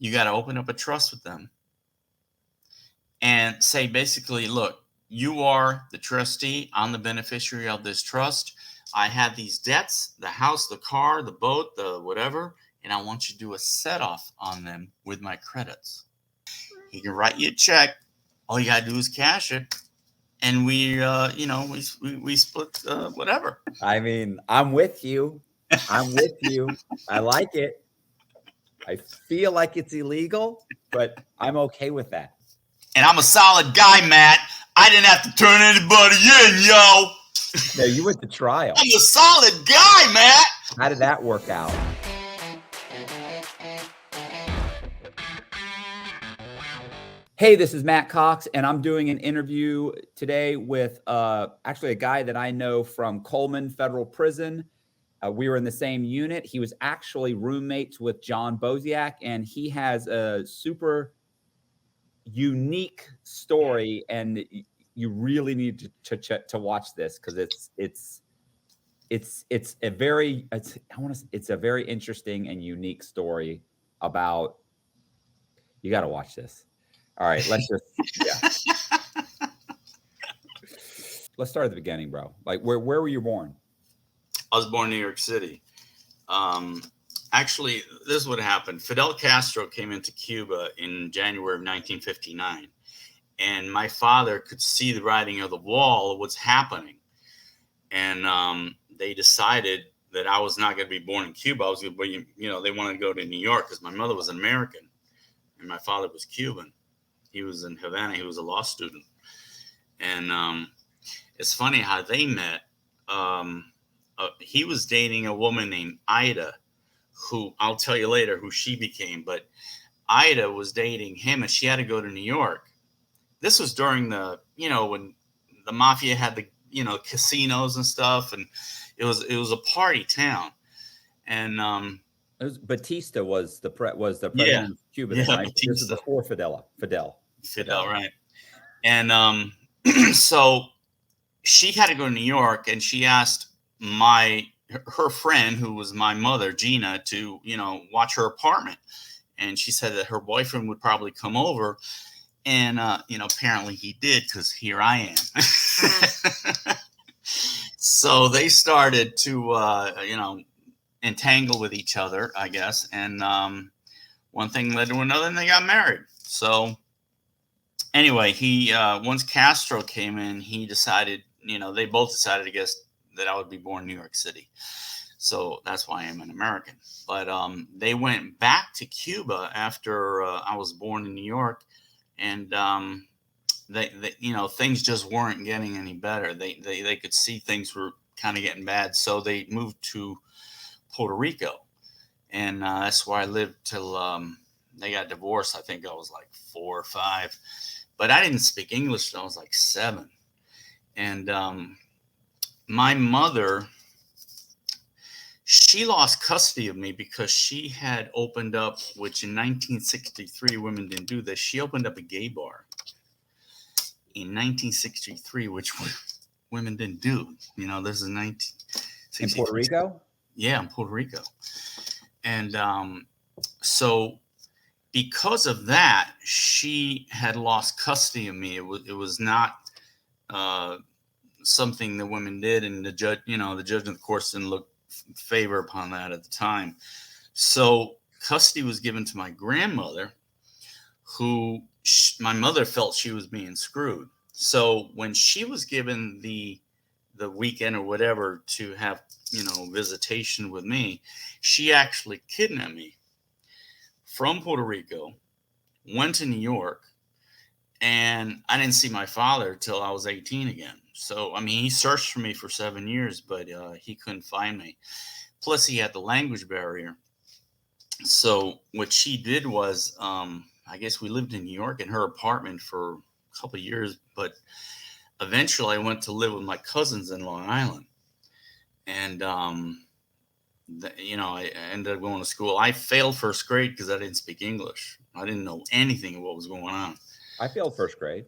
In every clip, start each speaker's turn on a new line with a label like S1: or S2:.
S1: You got to open up a trust with them and say, basically, look, you are the trustee. I'm the beneficiary of this trust. I have these debts, the house, the car, the boat, the whatever, and I want you to do a set off on them with my credits. He can write you a check. All you got to do is cash it. And we split whatever.
S2: I mean, I'm with you. I'm with you. I like it. I feel like it's illegal, but I'm okay with that.
S1: And I'm a solid guy, Matt. I didn't have to turn anybody in, yo.
S2: No, you went to trial.
S1: I'm a solid guy, Matt.
S2: How did that work out? Hey, this is Matt Cox, and I'm doing an interview today with actually a guy that I know from Coleman Federal Prison. We were in the same unit. He was actually roommates with John Boziak, and he has a super unique story, and you really need to watch this because it's a very interesting and unique story about. You got to watch this. All right, let's start at the beginning, bro. Like, where were you born?
S1: I was born in New York City. Actually, this is what happened. Fidel Castro came into Cuba in January of 1959, and my father could see the writing on the wall of what's happening. And they decided that I was not going to be born in Cuba. I was going to be, they wanted to go to New York because my mother was an American and my father was Cuban. He was in Havana. He was a law student. And it's funny how they met. He was dating a woman named Ida, who I'll tell you later who she became. But Ida was dating him, and she had to go to New York. This was during the, when the mafia had the, casinos and stuff, and it was a party town. And
S2: Batista was the president of Cuba, then, right?
S1: Batista.
S2: This is before Fidel,
S1: right? And so she had to go to New York, and she asked her friend, who was my mother, Gina, to watch her apartment. And she said that her boyfriend would probably come over, and apparently he did, because here I am. So they started to entangle with each other, I guess, and one thing led to another, and they got married. So anyway, he once Castro came in, he decided, they both decided, I guess, that I would be born in New York City. So that's why I'm an American. But they went back to Cuba after I was born in New York, and they things just weren't getting any better. They could see things were kind of getting bad, so they moved to Puerto Rico, and that's where I lived till they got divorced. I think I was like 4 or 5, but I didn't speak English till I was like 7. And my mother, she lost custody of me because she had opened up, which in 1963 women didn't do this. She opened up a gay bar in 1963, which women didn't do. This is 1963.
S2: In Puerto Rico?
S1: Yeah, in Puerto Rico. And so because of that, she had lost custody of me. It was not something that women did, and the judge, of the course, didn't look favor upon that at the time. So custody was given to my grandmother, who my mother felt she was being screwed. So when she was given the weekend or whatever to have, visitation with me, she actually kidnapped me from Puerto Rico, went to New York, and I didn't see my father till I was 18 again. So, he searched for me for 7 years, but he couldn't find me. Plus, he had the language barrier. So what she did was, I guess we lived in New York in her apartment for a couple of years, but eventually I went to live with my cousins in Long Island. And, I ended up going to school. I failed first grade because I didn't speak English. I didn't know anything of what was going on.
S2: I failed first grade.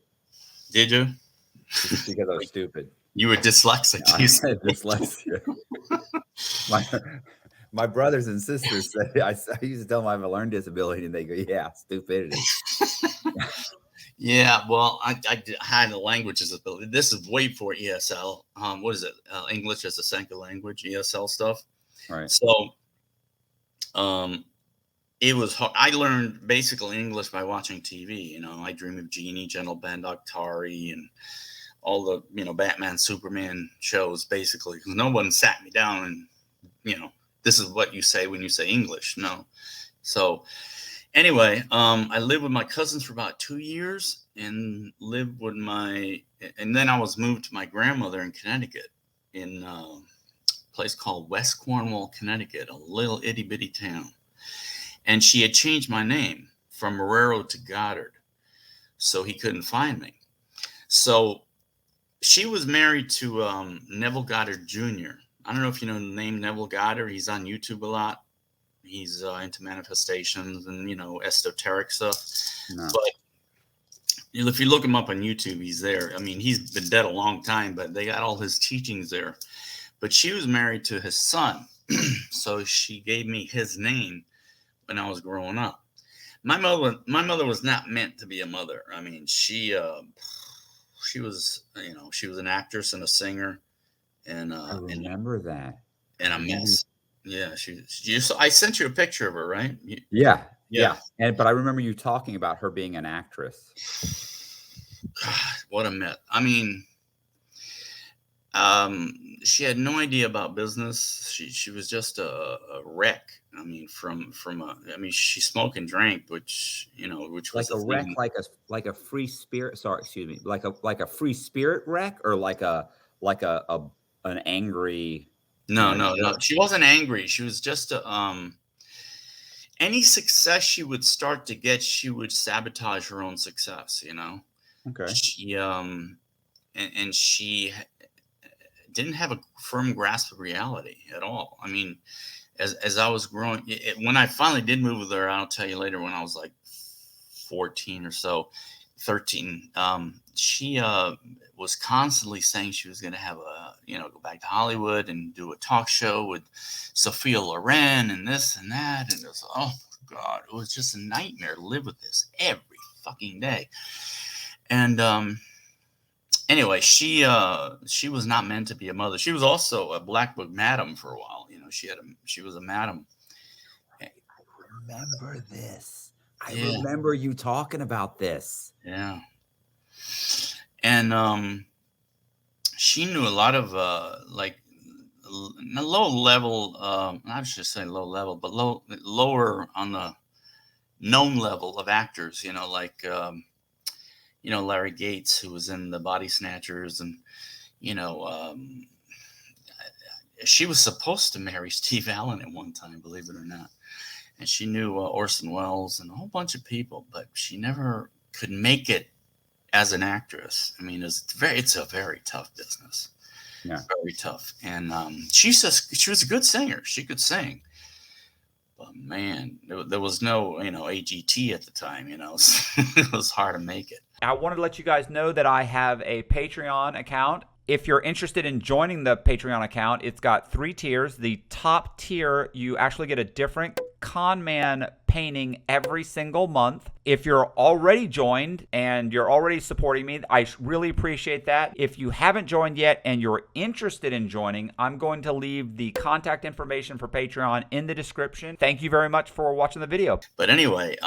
S1: Did you?
S2: Because I was stupid.
S1: You were dyslexic.
S2: I said dyslexia. My brothers and sisters say, I used to tell them I have a learning disability, and they go, "Yeah, stupidity."
S1: Yeah, well, I had a language disability. This is way before ESL. What is it? English as a second language, ESL stuff.
S2: Right.
S1: So, um, it was hard. I learned basically English by watching TV. I Dream of Jeannie, Gentle Ben, Octari, and all the Batman, Superman shows. Basically, because no one sat me down and this is what you say when you say English. No. So anyway, I lived with my cousins for about 2 years, and and then I was moved to my grandmother in Connecticut, in a place called West Cornwall, Connecticut, a little itty bitty town. And she had changed my name from Marrero to Goddard, so he couldn't find me. So she was married to Neville Goddard Jr. I don't know if you know the name Neville Goddard. He's on YouTube a lot. He's into manifestations and esoteric stuff.
S2: No.
S1: But if you look him up on YouTube, he's there. I mean, he's been dead a long time, but they got all his teachings there. But she was married to his son, so she gave me his name when I was growing up. My mother was not meant to be a mother. I mean, she was she was an actress and a singer, and
S2: I remember that.
S1: and a mess. Yeah, I sent you a picture of her, right?
S2: Yeah.
S1: Yeah.
S2: But I remember you talking about her being an actress.
S1: God, what a myth. I mean, she had no idea about business. She was just a wreck. I mean, she smoked and drank, which
S2: Like
S1: was
S2: a wreck, like a free spirit. Sorry, excuse me. Like a free spirit wreck, or like an angry.
S1: no. She wasn't angry. She was just any success she would start to get, she would sabotage her own success.
S2: Okay.
S1: She and she didn't have a firm grasp of reality at all. I mean, as I was growing, when I finally did move with her, I'll tell you later, when I was like 14 or so, 13, she was constantly saying she was going to have go back to Hollywood and do a talk show with Sophia Loren and this and that. And it was, oh God, it was just a nightmare to live with this every fucking day. And anyway, she was not meant to be a mother. She was also a black book madam for a while. She was a madam.
S2: I remember this. I remember you talking about this.
S1: Yeah. And she knew a lot of low level, I should say low level, but lower on the known level of actors, like Larry Gates, who was in the Body Snatchers, and she was supposed to marry Steve Allen at one time, believe it or not. And she knew Orson Welles and a whole bunch of people, but she never could make it as an actress. I mean, it's a very tough business.
S2: Yeah.
S1: Very tough. And she was a good singer. She could sing. But man, there was no, AGT at the time, it was hard to make it.
S2: I wanted to let you guys know that I have a Patreon account. If you're interested in joining the Patreon account, it's got 3 tiers. The top tier, you actually get a different con man painting every single month. If you're already joined and you're already supporting me, I really appreciate that. If you haven't joined yet and you're interested in joining, I'm going to leave the contact information for Patreon in the description. Thank you very much for watching the video.
S1: But anyway,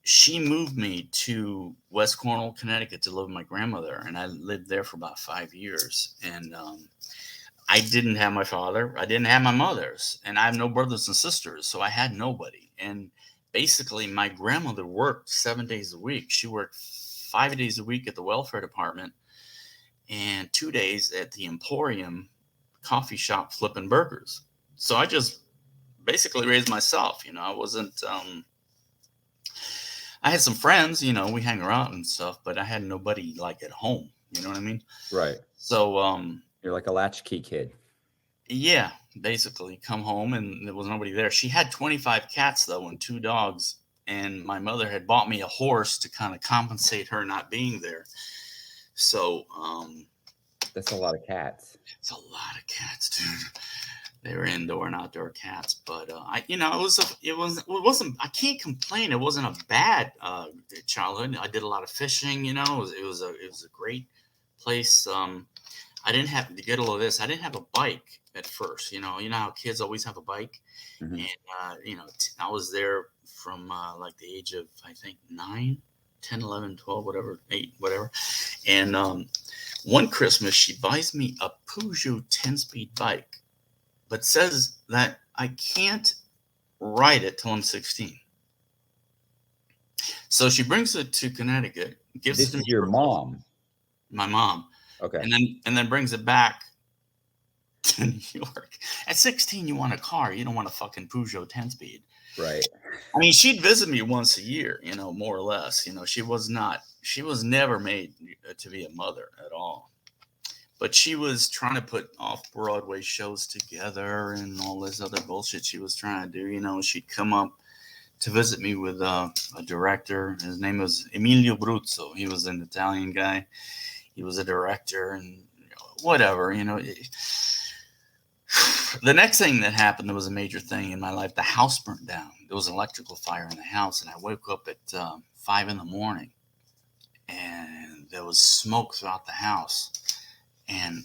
S1: she moved me to West Cornwall, Connecticut to live with my grandmother. And I lived there for about 5 years. And I didn't have my father. I didn't have my mother's. And I have no brothers and sisters. So I had nobody. And basically, my grandmother worked 7 days a week. She worked 5 days a week at the welfare department and 2 days at the Emporium coffee shop flipping burgers. So I just basically raised myself. I wasn't... I had some friends, we hang around and stuff, but I had nobody like at home. You know what I mean?
S2: Right.
S1: So,
S2: you're like a latchkey kid.
S1: Yeah, basically come home and there was nobody there. She had 25 cats though, and 2 dogs. And my mother had bought me a horse to kind of compensate her not being there. So,
S2: that's a lot of cats.
S1: It's a lot of cats, dude. They were indoor and outdoor cats, but it wasn't. I can't complain. It wasn't a bad childhood. I did a lot of fishing. It was a great place. I didn't have to get all of this. I didn't have a bike at first. You know how kids always have a bike,
S2: Mhm.
S1: and I was there from like the age of I think 9, 10, 11, 12, whatever, 8, whatever. And one Christmas, she buys me a Peugeot 10-speed bike, but says that I can't ride it till I'm 16. So she brings it to Connecticut, gives it
S2: This
S1: to me
S2: is your
S1: for
S2: mom.
S1: my mom,
S2: Okay.
S1: and then brings it back to New York. At 16, you want a car. You don't want a fucking Peugeot 10-speed.
S2: Right.
S1: I mean, she'd visit me once a year, more or less. She was never made to be a mother at all. But she was trying to put off Broadway shows together and all this other bullshit she was trying to do. She'd come up to visit me with a director. His name was Emilio Bruzzo. He was an Italian guy. He was a director and whatever. The next thing that happened, there was a major thing in my life. The house burnt down. There was an electrical fire in the house, and I woke up at 5 in the morning, and there was smoke throughout the house. And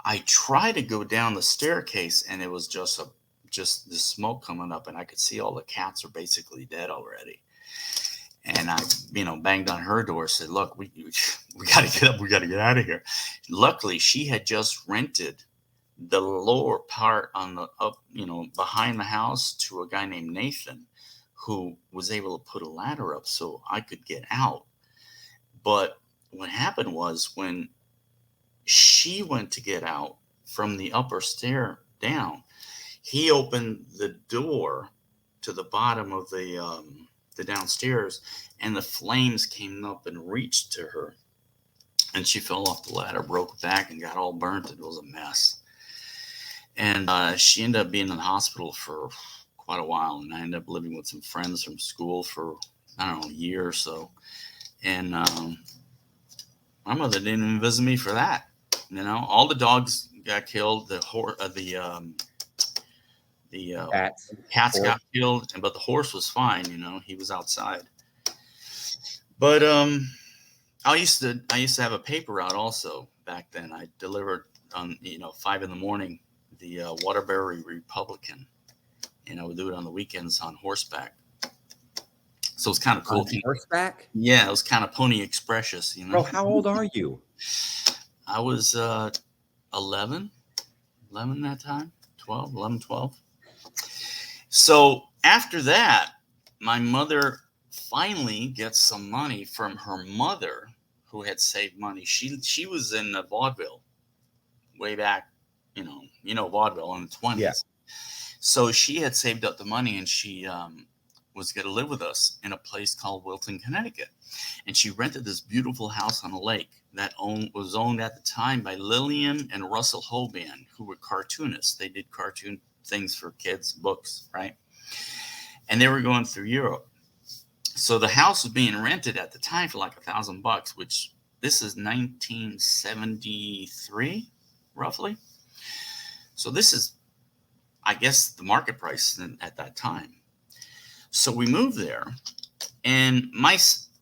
S1: I tried to go down the staircase, and it was just the smoke coming up, and I could see all the cats are basically dead already. And I, banged on her door, said, "Look, we got to get up. We got to get out of here." Luckily, she had just rented the lower part on the up, behind the house to a guy named Nathan, who was able to put a ladder up so I could get out. But what happened was when she went to get out from the upper stair down, he opened the door to the bottom of the downstairs, and the flames came up and reached to her, and she fell off the ladder, broke back, and got all burnt. It was a mess. And she ended up being in the hospital for quite a while, and I ended up living with some friends from school for, I don't know, a year or so. And my mother didn't even visit me for that. All the dogs got killed. The cats got killed, but the horse was fine. He was outside. But I used to have a paper out also back then. I delivered on 5 in the morning the Waterbury Republican, and I would do it on the weekends on horseback. So it's kind of cool.
S2: On horseback?
S1: Yeah, it was kind of Pony Express,
S2: Bro, how old are you?
S1: I was 11 that time, 11, 12. So after that, my mother finally gets some money from her mother, who had saved money. She was in vaudeville way back, vaudeville in the 20s.
S2: Yeah.
S1: So she had saved up the money, and she was going to live with us in a place called Wilton, Connecticut. And she rented this beautiful house on a lake that was owned at the time by Lillian and Russell Hoban, who were cartoonists. They did cartoon things for kids, books, right? And they were going through Europe. So the house was being rented at the time for like $1,000, which this is 1973, roughly. So this is, I guess, the market price at that time. So we moved there, and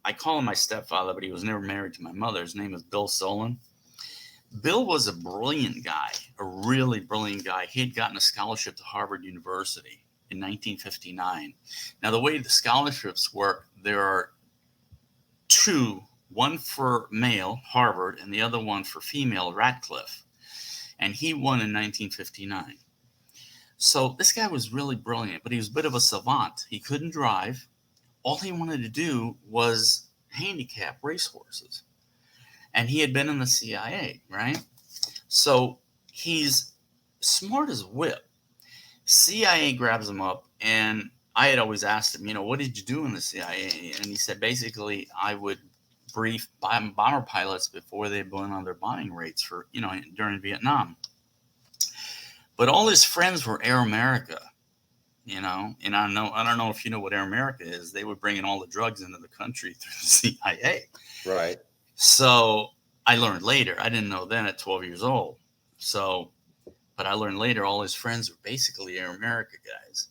S1: I call him my stepfather, but he was never married to my mother. His name is Bill Solon. Bill was a brilliant guy, a really brilliant guy. He had gotten a scholarship to Harvard University in 1959. Now, the way the scholarships work, there are two, one for male, Harvard, and the other one for female, Radcliffe. And he won in 1959. So this guy was really brilliant, but he was a bit of a savant. He couldn't drive. All he wanted to do was handicap racehorses. And he had been in the CIA, right? So he's smart as a whip. CIA grabs him up, and I had always asked him, what did you do in the CIA? And he said, basically, I would brief bomber pilots before they went on their bombing rates for, during Vietnam. But all his friends were Air America, and I don't know if you know what Air America is. They were bringing all the drugs into the country through the CIA.
S2: Right.
S1: So I learned later. I didn't know then at 12 years old. So But I learned later all his friends were basically Air America guys.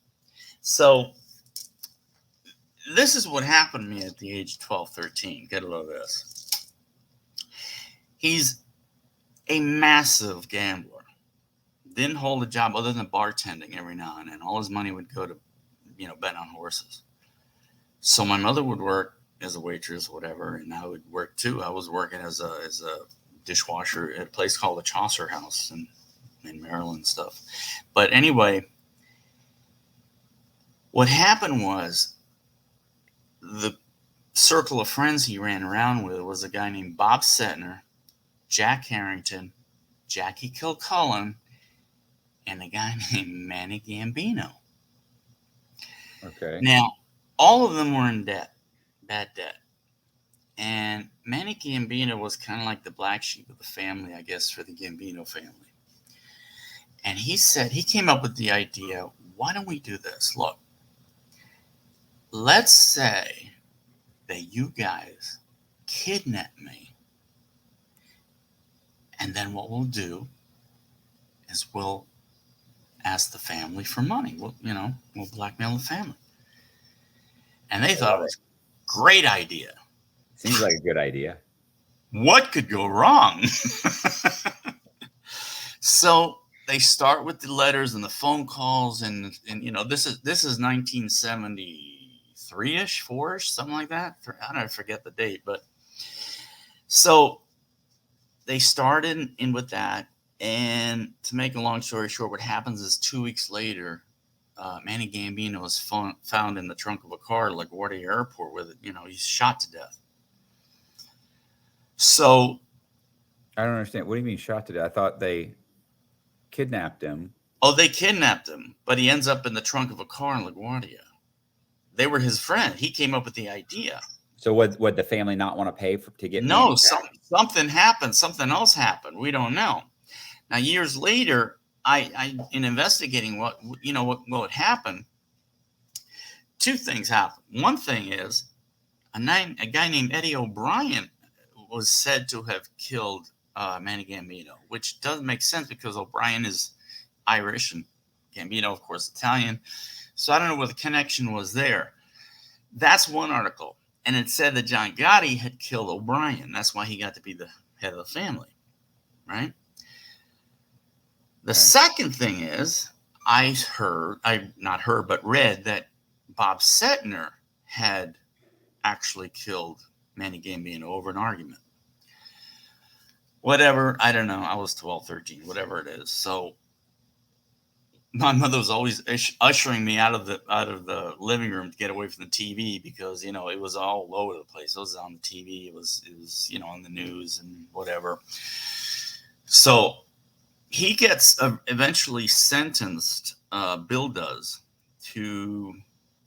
S1: So this is what happened to me at the age of 12, 13. Get a load of this. He's a massive gambler. Didn't hold a job other than bartending every now and then. All his money would go to, bet on horses. So my mother would work as a waitress, whatever, and I would work too. I was working as a dishwasher at a place called the Chaucer House in Maryland and stuff. But anyway, what happened was the circle of friends he ran around with was a guy named Bob Setner, Jack Harrington, Jackie Kilcullen, and a guy named Manny Gambino.
S2: Okay.
S1: Now, all of them were in debt, bad debt. And Manny Gambino was kind of like the black sheep of the family, I guess, for the Gambino family. And he came up with the idea, why don't we do this? Look, let's say that you guys kidnap me. And then what we'll do is we'll ask the family for money. We'll blackmail the family. And they thought it was a great idea.
S2: Seems like a good idea. What
S1: could go wrong? So they start with the letters and the phone calls, and this is 1973-ish, 4-ish, something like that. I don't forget the date, but so they started in with that. And to make a long story short, what happens is 2 weeks later, Manny Gambino was found in the trunk of a car at LaGuardia Airport with, he's shot to death. So
S2: I don't understand. What do you mean shot to death? I thought they kidnapped him.
S1: Oh, they kidnapped him, but he ends up in the trunk of a car in LaGuardia. They were his friend. He came up with the idea.
S2: So would the family not want to pay to get?
S1: No, something happened. Something else happened. We don't know. Now, years later, I in investigating what happened, two things happened. One thing is a guy named Eddie O'Brien was said to have killed Manny Gambino, which doesn't make sense because O'Brien is Irish and Gambino, of course, Italian. So I don't know what the connection was there. That's one article. And it said that John Gotti had killed O'Brien. That's why he got to be the head of the family, right? The second thing is read that Bob Setner had actually killed Manny Gambino over an argument. Whatever, I don't know. I was 12, 13, whatever it is. So my mother was always ushering me out of the living room to get away from the TV because, it was all over the place. It was on the TV. It was on the news and whatever. So he gets eventually sentenced, Bill does, to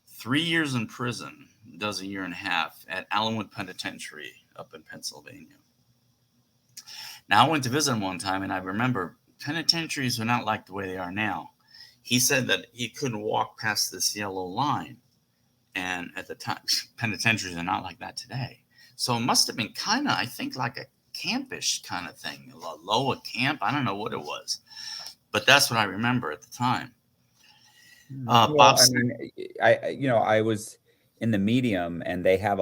S1: 3 years in prison, does a year and a half at Allenwood Penitentiary up in Pennsylvania. Now, I went to visit him one time, and I remember penitentiaries are not like the way they are now. He said that he couldn't walk past this yellow line. And at the time, penitentiaries are not like that today. So it must have been kind of, I think, like a campish kind of thing, a lower camp. I don't know what it was, but that's what I remember at the time.
S2: Well, I was in the Medium, and they have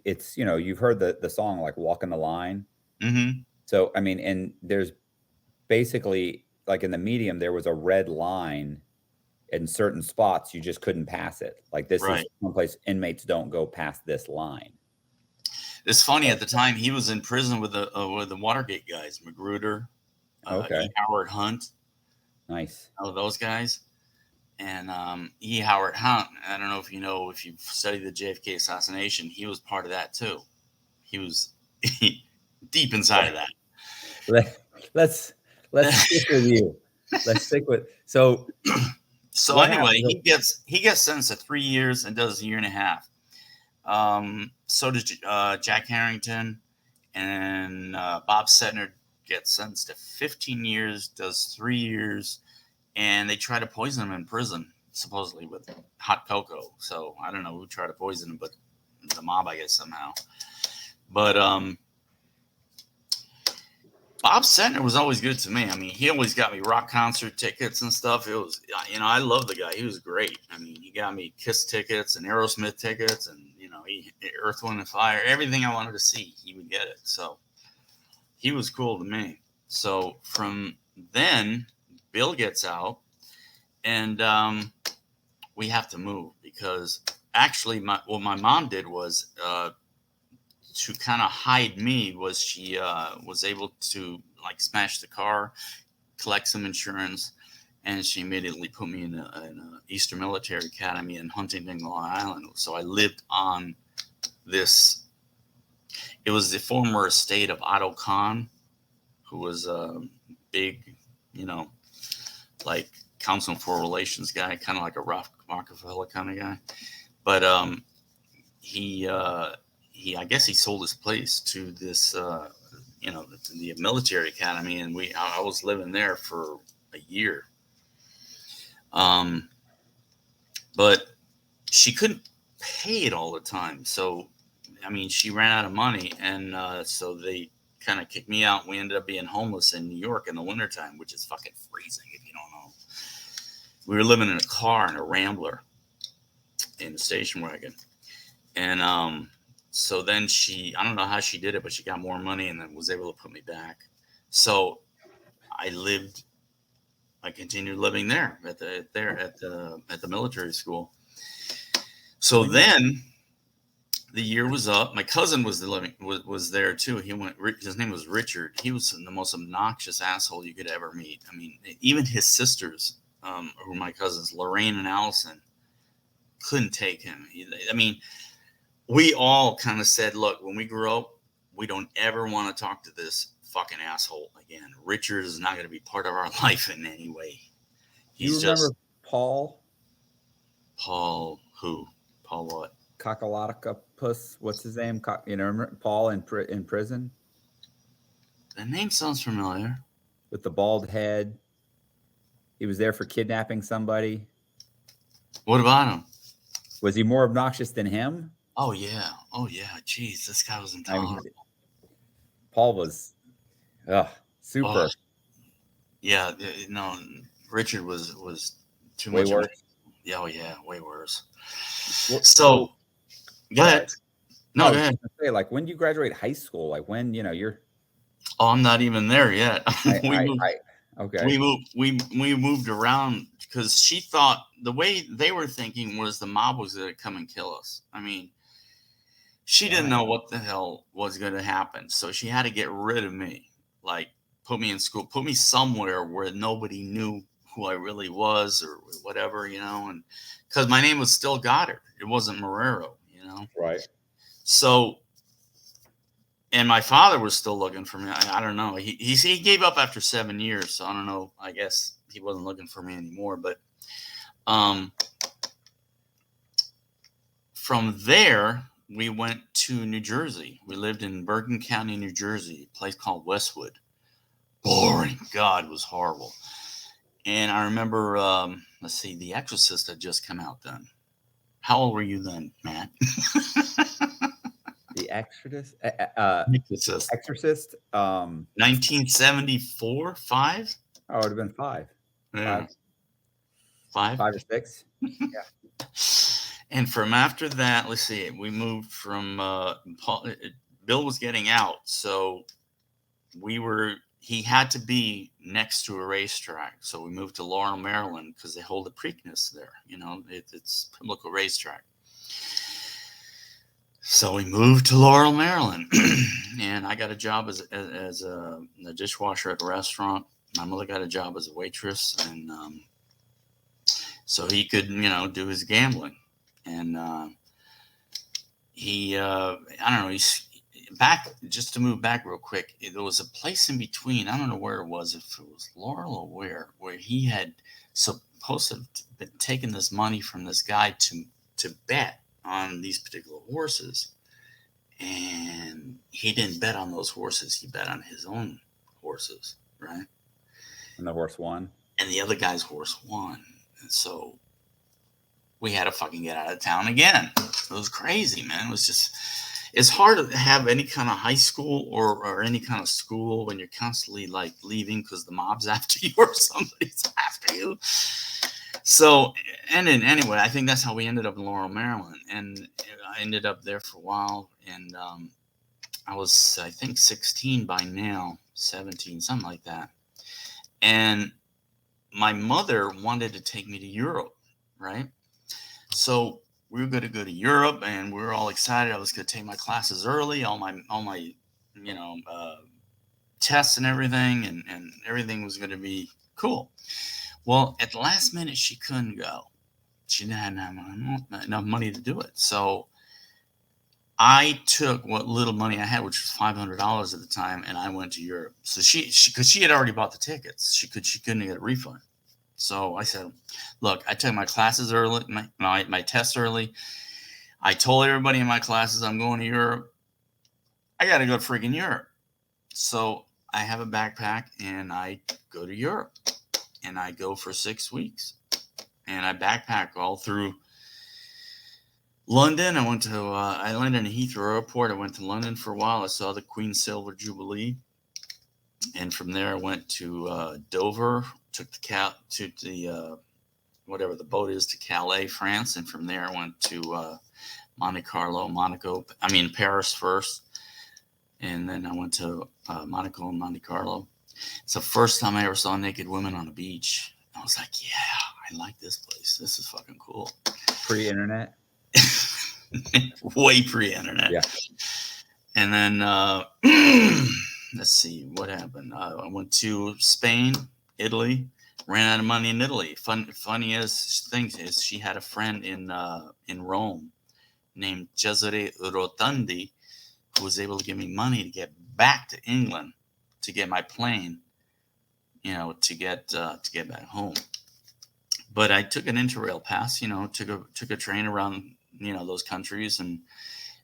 S2: it's, you've heard the song like "Walking the Line."
S1: Mm-hmm.
S2: So, and there's basically like in the Medium, there was a red line in certain spots. You just couldn't pass it. Like this is someplace inmates don't go past this line.
S1: It's funny, at the time he was in prison with the Watergate guys, Magruder, E. Howard Hunt.
S2: Nice.
S1: All of those guys. And E. Howard Hunt, I don't know if you've studied the JFK assassination, he was part of that too. He was deep inside of that.
S2: Let's stick with you. Let's stick with so
S1: anyway, he gets sentenced to 3 years and does a year and a half. So does Jack Harrington, and Bob Setner gets sentenced to 15 years, does 3 years, and they try to poison him in prison, supposedly with hot cocoa. So I don't know who tried to poison him, but the mob, I guess, somehow. But Bob Setner was always good to me. I mean, he always got me rock concert tickets and stuff. It was, I love the guy. He was great. I mean, he got me Kiss tickets and Aerosmith tickets, and Earth, Wind, and Fire. Everything I wanted to see, he would get it. So he was cool to me. So from then, Bill gets out, and we have to move because actually, what my mom did was to kind of hide me. Was she was able to like smash the car, collect some insurance, and she immediately put me in a Eastern Military Academy in Huntington, Long Island. So I lived on this. It was the former estate of Otto Kahn, who was a big, like council and foreign relations guy, kind of like a Rockefeller kind of guy. But I guess he sold his place to this, the military academy, and I was living there for a year. But she couldn't pay it all the time, so I mean, she ran out of money, and so they kind of kicked me out. We ended up being homeless in New York in the wintertime, which is fucking freezing if you don't know. We were living in a car in a Rambler in a station wagon. And so then I don't know how she did it, but she got more money and then was able to put me back. So I continued living there at the military school. So then the year was up. My cousin was there too. His name was Richard. He was the most obnoxious asshole you could ever meet. I mean, even his sisters, who were my cousins, Lorraine and Allison, couldn't take him. I mean, we all kind of said, look, when we grow up, we don't ever want to talk to this fucking asshole again. Richard is not going to be part of our life in any way.
S2: You remember Paul?
S1: Paul who? Paul what?
S2: Kakalakapus. What's his name? Remember Paul in prison?
S1: The name sounds familiar.
S2: With the bald head. He was there for kidnapping somebody.
S1: What about him?
S2: Was he more obnoxious than him?
S1: Oh yeah. Jeez, this guy was intolerable.
S2: Paul was super.
S1: Oh, yeah, no, Richard was too
S2: way
S1: much.
S2: Worse.
S1: Oh yeah, way worse.
S2: So
S1: go ahead. No, go ahead.
S2: Say, like, when do you graduate high school? Like, when you're.
S1: Oh, I'm not even there yet.
S2: Okay.
S1: We moved around because she thought the way they were thinking was the mob was going to come and kill us. I mean, she didn't know what the hell was going to happen. So she had to get rid of me, like put me in school, put me somewhere where nobody knew who I really was or whatever, and because my name was still Goddard. It wasn't Marrero,
S2: Right.
S1: So, and my father was still looking for me. I don't know. He gave up after 7 years. So I don't know. I guess he wasn't looking for me anymore. But from there, we went to New Jersey. We lived in Bergen County, New Jersey, a place called Westwood. Boring. God, it was horrible. And I remember, let's see, The Exorcist had just come out then. How old were you then, Matt?
S2: The Exorcist?
S1: Exorcist. 1974, 5?
S2: Oh, it would have been 5.
S1: Yeah.
S2: 5 or 6.
S1: Yeah. And from after that, let's see, we moved from Bill was getting out, so he had to be next to a racetrack. So we moved to Laurel, Maryland, because they hold the Preakness there. It's a local racetrack. So we moved to Laurel, Maryland, and I got a job as a dishwasher at a restaurant. My mother got a job as a waitress, and so he could, do his gambling. And I don't know, he's back, just to move back real quick. There was a place in between. I don't know where it was, if it was Laurel or where he had supposed to have been taking this money from this guy to bet on these particular horses. And he didn't bet on those horses. He bet on his own horses, right?
S2: And the horse won.
S1: And the other guy's horse won. And so we had to fucking get out of town again. It was crazy, man. It was just, it's hard to have any kind of high school or any kind of school when you're constantly like leaving because the mob's after you or somebody's after you. So, and then anyway, I think that's how we ended up in Laurel, Maryland. And I ended up there for a while. And I was, I think, 16 by now, 17, something like that. And my mother wanted to take me to Europe, right? So we were going to go to Europe, and we were all excited. I was going to take my classes early, all my you know, tests and everything, and everything was going to be cool. Well, at the last minute, she couldn't go. She didn't have enough money to do it. So I took what little money I had, which was $500 at the time, and I went to Europe. So because she had already bought the tickets, she couldn't get a refund. So I said, look, I took my classes early, my tests early. I told everybody in my classes I'm going to Europe. I got to go to freaking Europe. So I have a backpack and I go to Europe, and I go for 6 weeks, and I backpack all through London. I went to, I landed in Heathrow Airport. I went to London for a while. I saw the Queen's Silver Jubilee. And from there, I went to Dover, took the whatever the boat is, to Calais, France. And from there, I went to Monte Carlo, Paris first. And then I went to Monaco and Monte Carlo. It's the first time I ever saw naked women on a beach. I was like, yeah, I like this place. This is fucking cool.
S2: Pre-internet?
S1: Way pre-internet.
S2: Yeah.
S1: And then, let's see, what happened? I went to Spain, Italy, ran out of money in Italy. Funniest thing is she had a friend in Rome named Cesare Rotondi who was able to give me money to get back to England, to get my plane, to get back home. But I took an Interrail pass, took a train around, those countries, and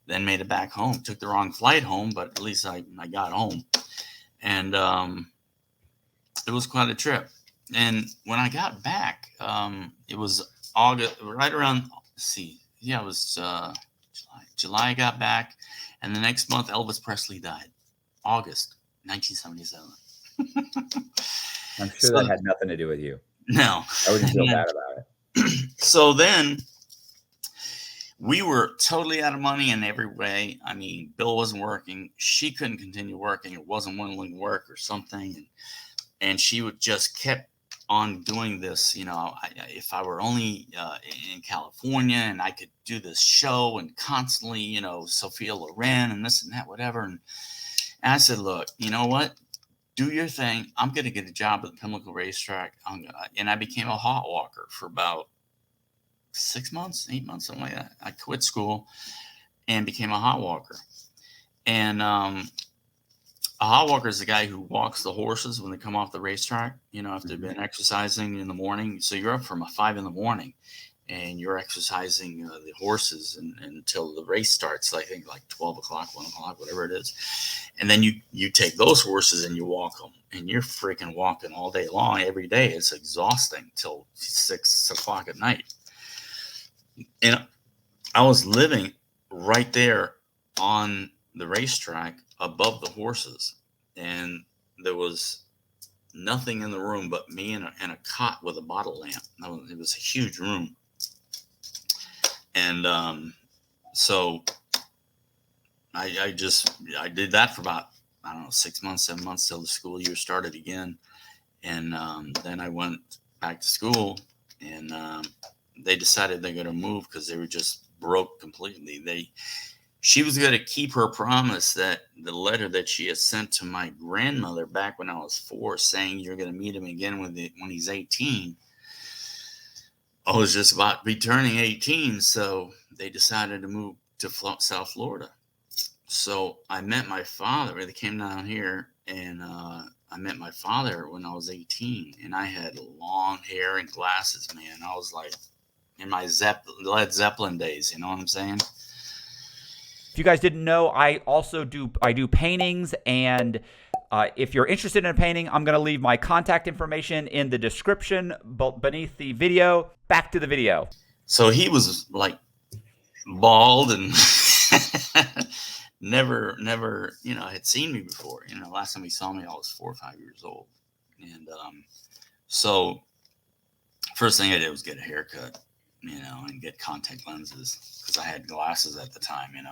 S1: then made it back home. Took the wrong flight home, but at least I got home. And it was quite a trip. And when I got back, it was August, right around, it was July I got back. And the next month, Elvis Presley died. August 1977.
S2: I'm sure that had nothing to do with you.
S1: No.
S2: I wouldn't feel bad about it.
S1: So then we were totally out of money in every way. I mean, Bill wasn't working. She couldn't continue working. It wasn't willing to work or something. And she would just kept on doing this. If I were only in California and I could do this show and constantly, Sophia Loren and this and that, whatever. And I said, look, you know what? Do your thing. I'm going to get a job at the Pimlico Racetrack. And I became a hot walker for about 6 months, 8 months, something like that. I quit school and became a hot walker. And a hot walker is the guy who walks the horses when they come off the racetrack, after they've been exercising in the morning. So you're up from 5 a.m. and you're exercising the horses until the race starts, I think like 12 o'clock, 1 o'clock, whatever it is. And then you take those horses and you walk them, and you're freaking walking all day long, every day. It's exhausting till 6 o'clock at night. And I was living right there on the racetrack above the horses, and there was nothing in the room but me and a cot with a bottle lamp. It was a huge room. And so I did that for about, 6 months, 7 months till the school year started again. And then I went back to school, and they decided they're going to move because they were just broke completely. She was going to keep her promise that the letter that she had sent to my grandmother back when I was 4, saying you're going to meet him again when he's 18. I was just about to be turning 18, so they decided to move to South Florida. So I met my father. They came down here, and I met my father when I was 18, and I had long hair and glasses, man. I was like in my Led Zeppelin days, you know what I'm saying?
S2: If you guys didn't know, I do paintings, and if you're interested in a painting, I'm going to leave my contact information in the description beneath the video. Back to the video.
S1: So he was like bald and never, had seen me before. Last time he saw me, I was 4 or 5 years old. And so first thing I did was get a haircut, and get contact lenses because I had glasses at the time, and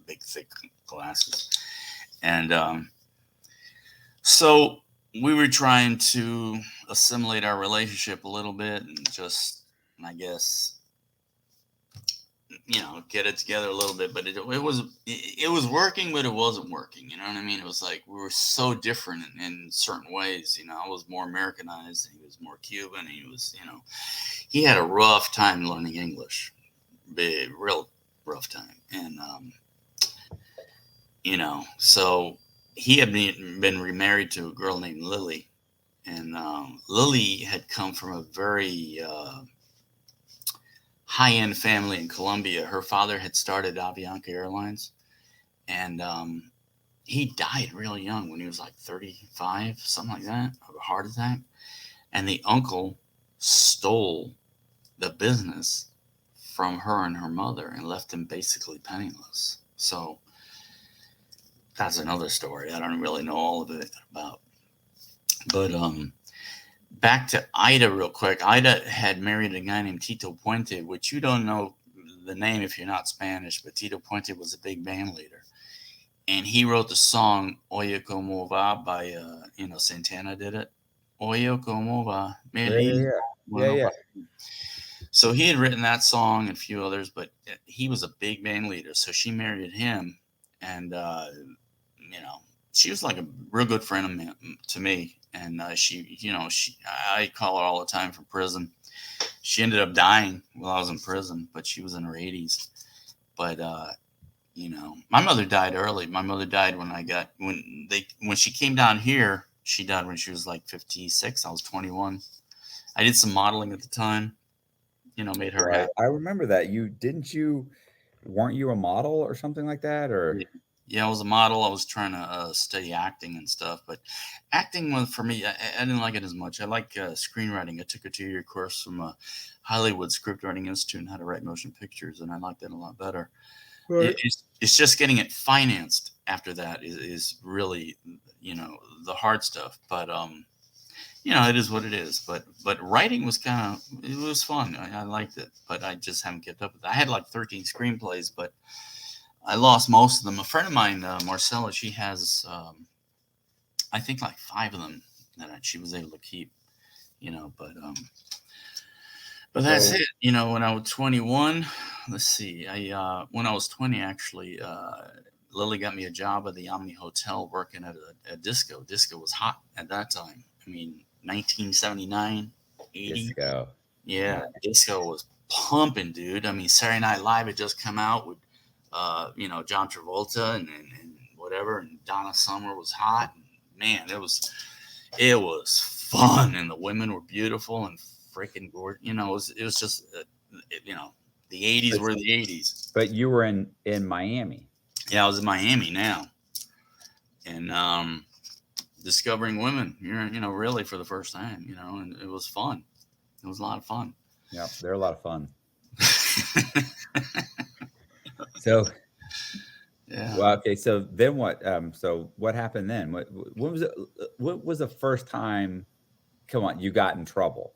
S1: big, thick glasses. And so we were trying to assimilate our relationship a little bit and just, I guess, get it together a little bit, but it was working, but it wasn't working. You know what I mean? It was like we were so different in certain ways. I was more Americanized, and he was more Cuban. He was, he had a rough time learning English, real rough time, and so he had been remarried to a girl named Lily, and Lily had come from a very high-end family in Colombia. Her father had started Avianca Airlines, and he died real young when he was like 35, something like that, of a heart attack. And the uncle stole the business from her and her mother and left him basically penniless. So that's another story I don't really know all of it about. But back to Ida real quick. Ida had married a guy named Tito Puente, which you don't know the name if you're not Spanish, but Tito Puente was a big band leader. And he wrote the song Oye Como Va by, Santana did it. Oye Como Va.
S2: Yeah.
S1: So he had written that song and a few others, but he was a big band leader. So she married him. And, she was like a real good friend to me. And I call her all the time from prison. She ended up dying while I was in prison, but she was in her 80s. But my mother died early. My mother died when she came down here. She died when she was like 56. I was 21. I did some modeling at the time. Made her happy.
S2: I remember that. Weren't you a model or something like that? Or
S1: yeah, I was a model. I was trying to study acting and stuff, but acting was for me. I didn't like it as much. I like screenwriting. I took a 2-year course from Hollywood Scriptwriting Institute and how to write motion pictures, and I liked that a lot better. Right. It's just getting it financed after that is really the hard stuff. But it is what it is. But writing was it was fun. I liked it, but I just haven't kept up with it. I had like 13 screenplays, but I lost most of them. A friend of mine, Marcella, she has, I think like 5 of them that she was able to keep, but that's it. When I was 21, let's see, when I was 20, actually, Lily got me a job at the Omni Hotel working at a disco. Disco was hot at that time. I mean, 1979, 80.
S2: Disco.
S1: Yeah, disco was pumping, dude. I mean, Saturday Night Live had just come out with, John Travolta and whatever, and Donna Summer was hot. And, man, it was fun, and the women were beautiful and freaking gorgeous. It was just, the 80s were the 80s.
S2: But you were in Miami.
S1: Yeah, I was in Miami now, and discovering women, really for the first time, and it was fun. It was a lot of fun.
S2: Yeah, they're a lot of fun. So,
S1: yeah.
S2: Well, okay. So then what? So what happened then? What was it? What was the first time? Come on, you got in trouble.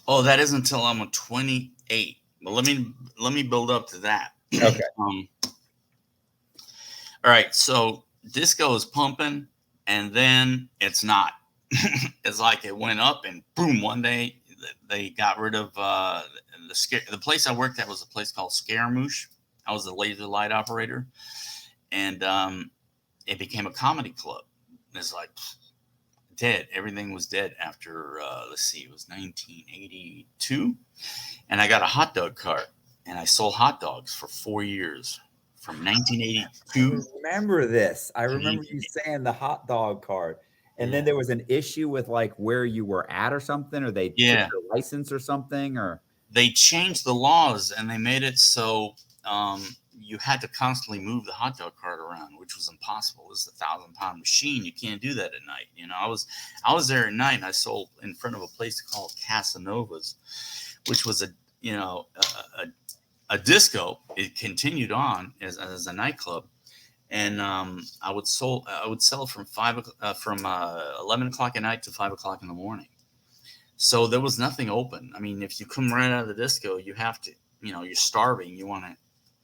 S1: Oh, that isn't until I'm 28. But let me build up to that.
S2: Okay.
S1: All right. So disco is pumping, and then it's not. It's like it went up, and boom! One day they got rid of the place I worked at was a place called Scaramouche. I was a laser light operator, and it became a comedy club. It's like dead. Everything was dead after, let's see, it was 1982. And I got a hot dog cart, and I sold hot dogs for 4 years from 1982.
S2: I remember this. I remember you saying the hot dog cart. And then there was an issue with like where you were at or something, or they took your license or something, or
S1: they changed the laws and they made it so you had to constantly move the hot dog cart around, which was impossible. This is a 1,000-pound machine. You can't do that at night. I was there at night, and I sold in front of a place called Casanova's, which was a a disco. It continued on as a nightclub, and I would sell from 11 o'clock at night to 5 o'clock in the morning. So there was nothing open. I mean, if you come right out of the disco, you have to, you're starving. You want to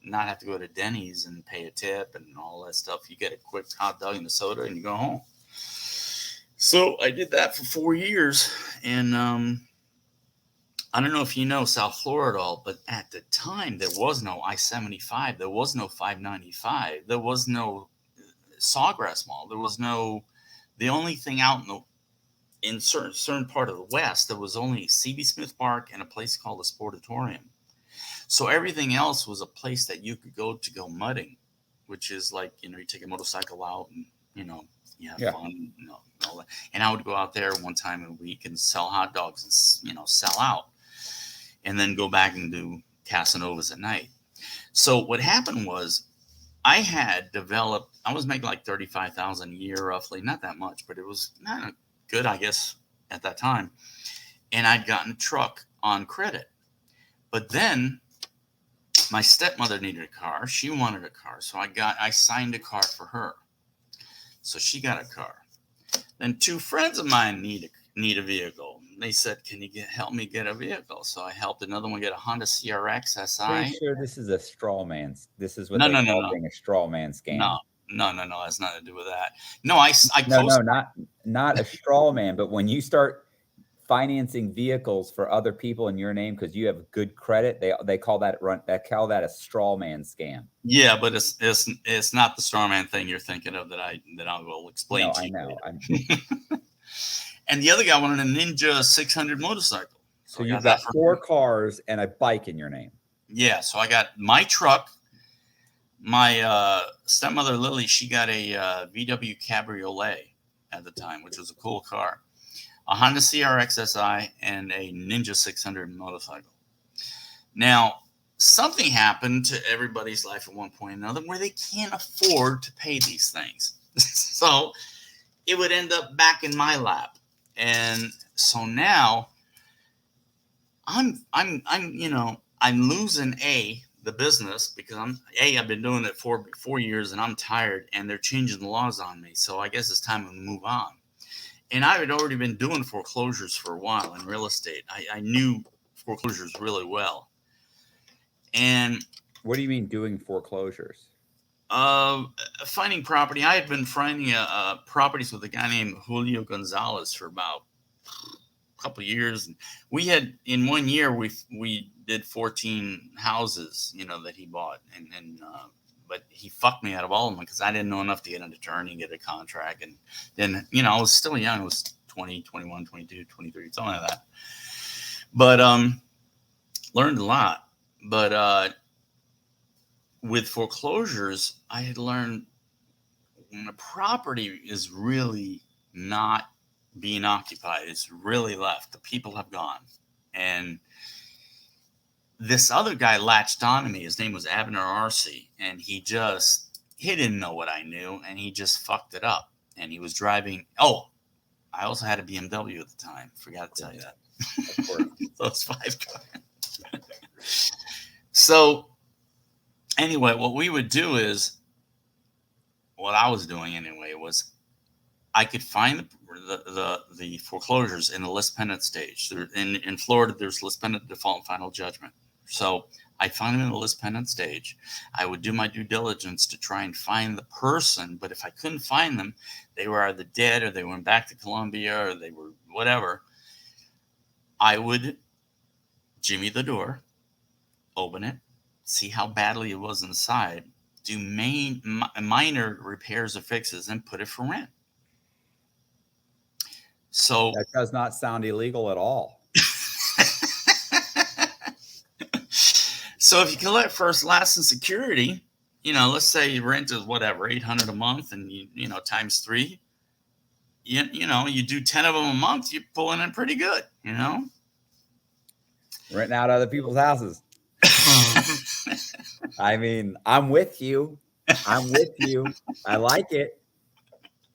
S1: not have to go to Denny's and pay a tip and all that stuff. You get a quick hot dog and a soda and you go home. So I did that for 4 years. And I don't know if you know South Florida at all, but at the time, there was no I-75. There was no 595. There was no Sawgrass Mall. There was no, the only thing out in certain part of the West, there was only C.B. Smith Park and a place called the Sportatorium. So everything else was a place that you could go mudding, which is like, you take a motorcycle out and, you have fun, all that. And I would go out there one time a week and sell hot dogs and, sell out, and then go back and do Casanovas at night. So what happened was I was making like $35,000 a year roughly, not that much, but it was not good, I guess, at that time. And I'd gotten a truck on credit. But then my stepmother needed a car. She wanted a car. So I signed a car for her. So she got a car. Then 2 friends of mine need a vehicle. They said, can you help me get a vehicle? So I helped another one get a Honda CRX SI.
S2: Pretty sure this is a straw man. This is what they call being a straw man scam.
S1: No, has nothing to do with that.
S2: Not a straw man. But when you start financing vehicles for other people in your name because you have good credit, they call that a straw man scam.
S1: Yeah, but it's not the straw man thing you're thinking of that I will explain to you.
S2: I know.
S1: And the other guy wanted a Ninja 600 motorcycle.
S2: So you've got 4 cars and a bike in your name. Yeah.
S1: So I got my truck. My stepmother, Lily, she got a VW Cabriolet at the time, which was a cool car. A Honda CRX SI and a Ninja 600 motorcycle. Now, something happened to everybody's life at one point or another where they can't afford to pay these things. So it would end up back in my lap. And so now I'm losing the business because I've been doing it for 4 years and I'm tired and they're changing the laws on me. So I guess it's time to move on. And I had already been doing foreclosures for a while in real estate. I knew foreclosures really well. And
S2: what do you mean doing foreclosures?
S1: Finding property. I had been finding properties with a guy named Julio Gonzalez for about a couple of years. And we had, in 1 year, we did 14 houses, that he bought. But he fucked me out of all of them because I didn't know enough to get an attorney and get a contract. And then, I was still young. I was 20, 21, 22, 23, something like that. But learned a lot. But with foreclosures, I had learned when a property is really not being occupied, it's really left. The people have gone. And this other guy latched on to me. His name was Abner Arce, and he didn't know what I knew, and he just fucked it up. And he was driving. Oh, I also had a BMW at the time. Forgot to tell you that. Of course. Those 5 cars. So anyway, what we would do is, what I was doing anyway, was I could find the foreclosures in the list pendant stage. In Florida, there's list pendant, default, and final judgment. So I found them in the list pendant stage. I would do my due diligence to try and find the person, but if I couldn't find them, they were either dead or they went back to Colombia or they were whatever, I would jimmy the door, open it, see how badly it was inside, do minor repairs or fixes, and put it for rent. So
S2: that does not sound illegal at all.
S1: So if you collect first, last, and security, let's say rent is whatever, $800 a month, and you times 3, you do 10 of them a month, you're pulling in pretty good,
S2: renting out other people's houses. I mean, I'm with you. I like it.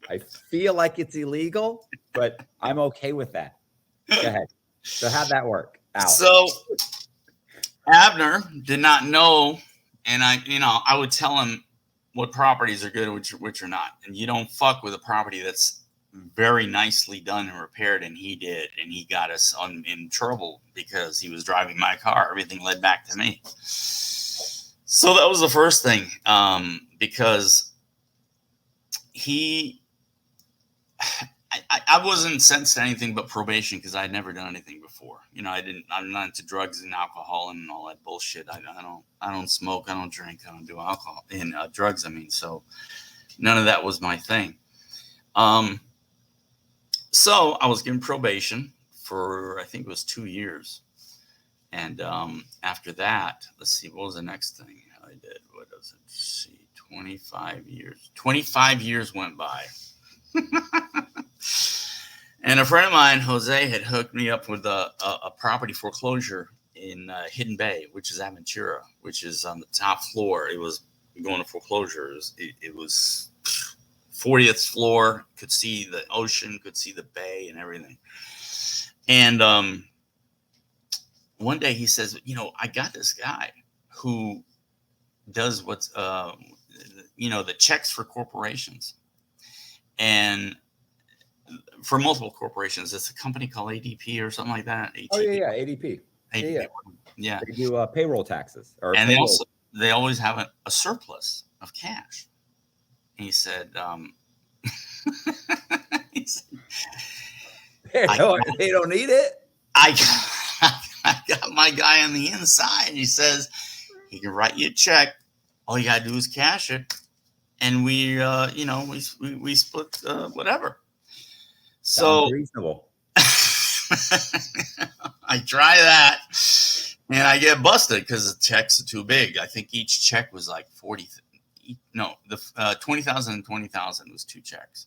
S2: I feel like it's illegal, but I'm okay with that. Go ahead. So how'd that work out?
S1: So Abner did not know, and I would tell him what properties are good, which are not, and you don't fuck with a property that's very nicely done and repaired, and he did, and he got us in trouble because he was driving my car. Everything led back to me. So that was the first thing, because I wasn't sentenced to anything but probation because I'd never done anything before. I'm not into drugs and alcohol and all that bullshit. I don't smoke. I don't drink. I don't do alcohol and drugs. So none of that was my thing. So I was given probation for, I think it was 2 years. And after that, let's see, what was the next thing I did? What does it see? 25 years. 25 years went by. And a friend of mine, Jose, had hooked me up with a property foreclosure in Hidden Bay, which is Aventura, which is on the top floor. It was going to foreclosures. It was 40th floor, could see the ocean, could see the bay and everything. And one day he says, I got this guy who does what's, the checks for corporations. And for multiple corporations, it's a company called ADP or something like that. ATP.
S2: Oh yeah, ADP.
S1: Yeah.
S2: They do payroll taxes,
S1: and they always have a surplus of cash. And he said,
S2: they don't need it.
S1: I got my guy on the inside. He says he can write you a check. All you gotta do is cash it, and we split whatever.
S2: Sounds reasonable.
S1: I try that, and I get busted because the checks are too big. I think each check was like 40. No, the 20,000 and 20,000 was 2 checks.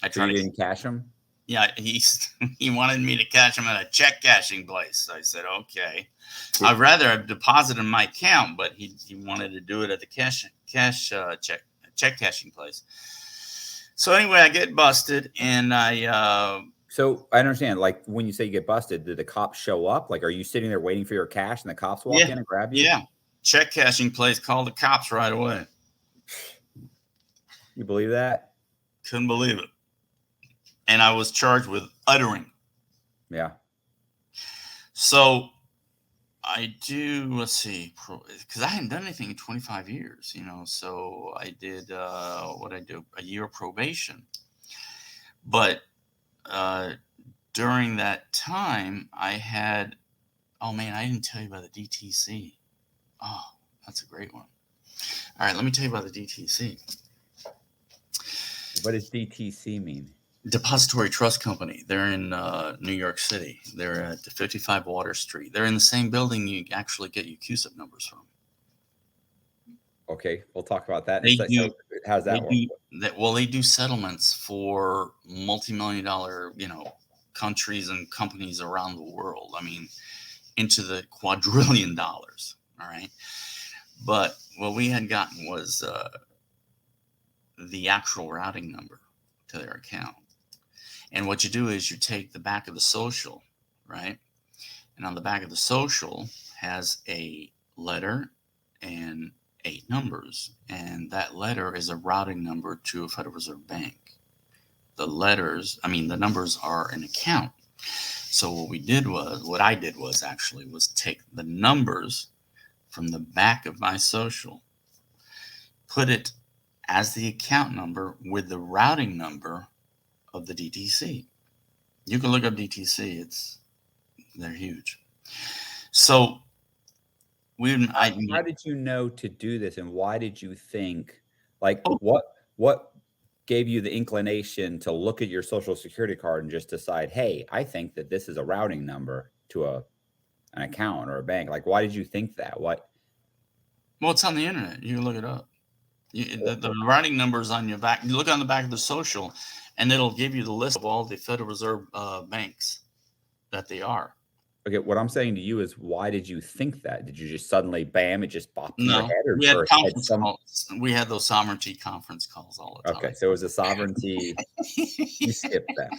S1: I tried.
S2: You didn't cash them?
S1: Yeah, he wanted me to cash them at a check cashing place. I said, okay. I'd rather have deposited in my account, but he wanted to do it at the check cashing place. So anyway, I get busted, and
S2: So I understand, like when you say you get busted, did the cops show up? Like, are you sitting there waiting for your cash and the cops walk in and grab you?
S1: Yeah. Check cashing place called the cops right away.
S2: You believe that?
S1: Couldn't believe it. And I was charged with uttering.
S2: Yeah.
S1: So I do, let's see, because I hadn't done anything in 25 years, so I did, a year of probation. But during that time, I had, oh man, I didn't tell you about the DTC. Oh, that's a great one. All right, let me tell you about the DTC.
S2: What does DTC mean?
S1: Depository Trust Company. They're in New York City. They're at 55 Water Street. They're in the same building you actually get your CUSIP numbers from.
S2: Okay, we'll talk about that.
S1: How's that work? They do settlements for multi-million-dollar, countries and companies around the world. Into the quadrillion dollars. All right. But what we had gotten was the actual routing number to their account. And what you do is you take the back of the social, right? And on the back of the social has a letter and 8 numbers. And that letter is a routing number to a Federal Reserve Bank. The numbers are an account. So what I did was take the numbers from the back of my social, put it as the account number with the routing number of the DTC. You can look up DTC. They're huge. So
S2: how did you know to do this, and why did you think, what gave you the inclination to look at your social security card and just decide, hey, I think that this is a routing number to an account or a bank? Like, why did you think that? What?
S1: Well, it's on the internet. You can look it up. The routing numbers on your back. You look on the back of the social, and it'll give you the list of all the Federal Reserve banks that they are.
S2: Okay, what I'm saying to you is, why did you think that? Did you just suddenly, bam, it just popped in your head? Or
S1: we had conference calls. We had those sovereignty conference calls all the time.
S2: Okay, so it was a sovereignty. You skipped that.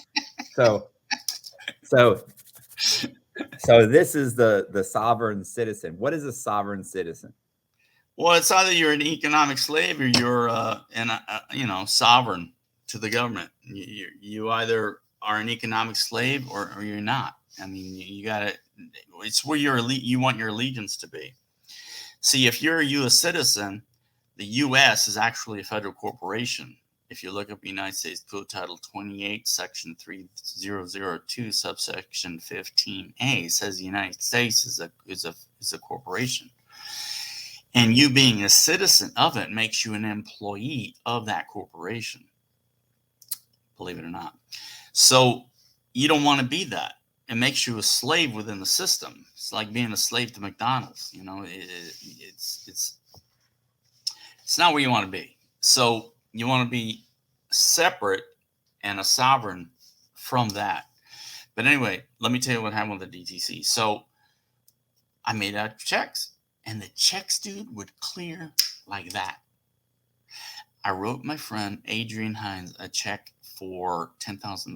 S2: So So this is the sovereign citizen. What is a sovereign citizen?
S1: Well, it's either you're an economic slave or you're sovereign to the government. You either are an economic slave or you're not. I mean, you got to. It's where you want your allegiance to be. See, if you're a U.S. citizen, the U.S. is actually a federal corporation. If you look up United States Code Title 28, Section 3002, subsection 15A, says the United States is a corporation. And you being a citizen of it makes you an employee of that corporation, believe it or not. So you don't want to be that. It makes you a slave within the system. It's like being a slave to McDonald's. You know, it's not where you want to be. So you want to be separate and a sovereign from that. But anyway, let me tell you what happened with the DTC. So I made out checks. And the checks, dude, would clear like that. I wrote my friend Adrian Hines a check for $10,000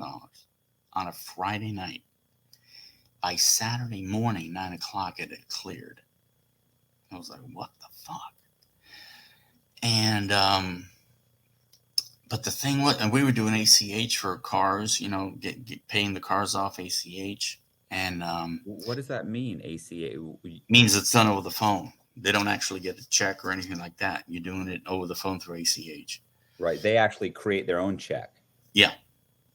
S1: on a Friday night. By Saturday morning, 9 o'clock, it had cleared. I was like, what the fuck? And, but the thing was, and we were doing ACH for cars, you know, paying the cars off ACH. And
S2: what does that mean? ACH
S1: means it's done over the phone. They don't actually get a check or anything like that. You're doing it over the phone through ACH.
S2: Right. They actually create their own check.
S1: Yeah.
S2: Right.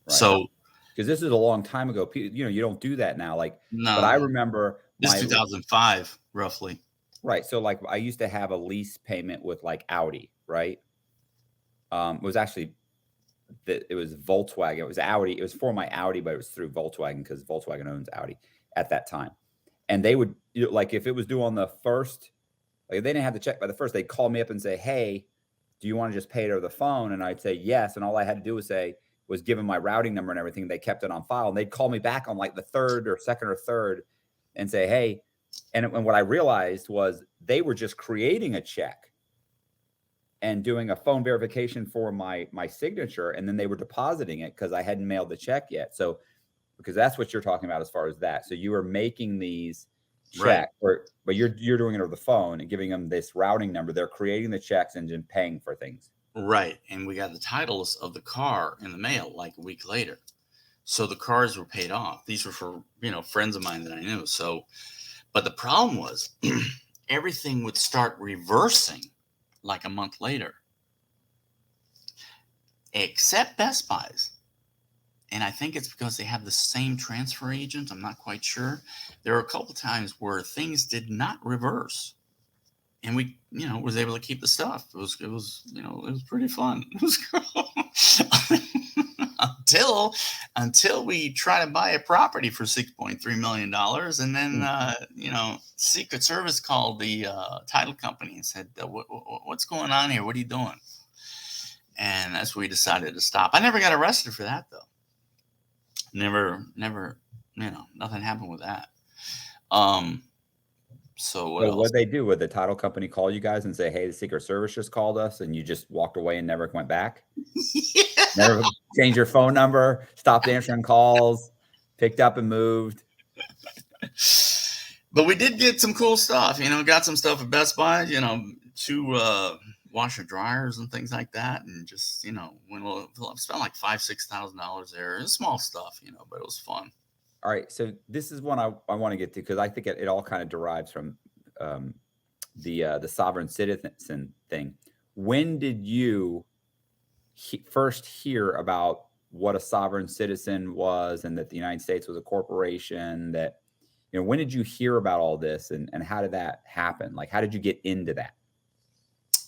S1: So
S2: because this is a long time ago, you know, you don't do that now. Like,
S1: no,
S2: but I remember
S1: this 2005 roughly.
S2: Right. So like I used to have a lease payment with like Audi. Right. It was actually it was Volkswagen. It was Audi. It was for my Audi, but it was through Volkswagen because Volkswagen owns Audi at that time. And they would, you know, like if it was due on the first, like if they didn't have the check by the first, they'd call me up and say, hey, do you want to just pay it over the phone? And I'd say yes. And all I had to do was give them my routing number and everything. They kept it on file. And they'd call me back on like the third or second or third and say, hey, and what I realized was they were just creating a check and doing a phone verification for my signature, and then they were depositing it because I hadn't mailed the check yet. So, because that's what you're talking about as far as that. So you were making these checks,
S1: right.
S2: But you're doing it over the phone and giving them this routing number. They're creating the checks and then paying for things.
S1: Right, and we got the titles of the car in the mail like a week later. So the cars were paid off. These were for, you know, friends of mine that I knew. So, but the problem was everything would start reversing like a month later, except Best Buy's. And I think it's because they have the same transfer agent. I'm not quite sure. There were a couple times where things did not reverse, and we, you know, was able to keep the stuff. It was, you know, it was pretty fun. It was until we try to buy a property for $6.3 million, and then you know, Secret Service called the title company and said, "What's going on here? What are you doing?" And that's when we decided to stop. I never got arrested for that though. Never, you know, nothing happened with that. So
S2: what they do? Would the title company call you guys and say, "Hey, the Secret Service just called us," and you just walked away and never went back?
S1: Yeah.
S2: Never changed your phone number, stopped answering calls, picked up and moved.
S1: But we did get some cool stuff. You know, got some stuff at Best Buy. You know, 2 washer dryers and things like that, and just, you know, we'll spent like $5,000-6,000 there. It's small stuff, you know, but it was fun.
S2: All right, so this is one I want to get to because I think it all kind of derives from the sovereign citizen thing. When did you first hear about what a sovereign citizen was and that the United States was a corporation? That, you know, when did you hear about all this and how did that happen? Like, how did you get into that?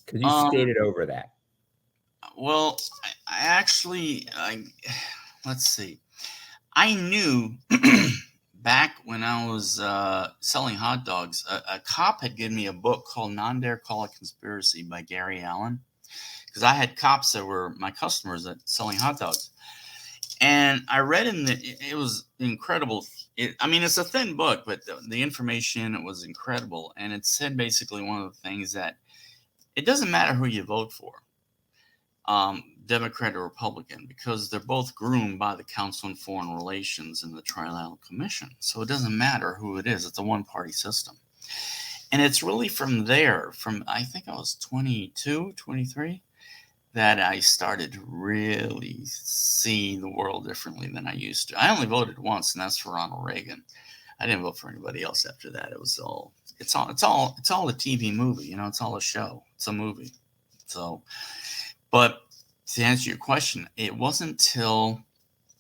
S2: Because you skated over that.
S1: Well, I actually, let's see. I knew back when I was selling hot dogs, a cop had given me a book called Non-Dare Call a Conspiracy by Gary Allen, because I had cops that were my customers at selling hot dogs. And I read it was incredible. I mean, it's a thin book, but the information, it was incredible. And it said basically one of the things that it doesn't matter who you vote for. Democrat or Republican, because they're both groomed by the Council on Foreign Relations and the Trilateral Commission. So it doesn't matter who it is. It's a one-party system. And it's really from there, from I think I was 22, 23, that I started to really see the world differently than I used to. I only voted once, and that's for Ronald Reagan. I didn't vote for anybody else after that. It's all a TV movie, you know, it's all a show. It's a movie. So, but to answer your question, it wasn't until,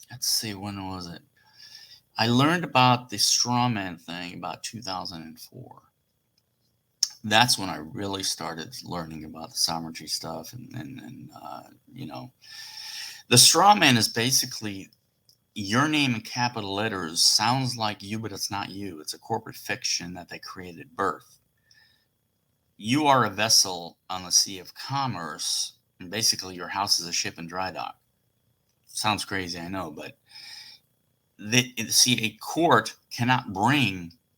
S1: let's see, when was it? I learned about the straw man thing about 2004. That's when I really started learning about the sovereignty stuff. And you know, the straw man is basically your name in capital letters sounds like you, but it's not you. It's a corporate fiction that they created at birth. You are a vessel on the sea of commerce, and basically your house is a ship in dry dock. Sounds crazy, I know, but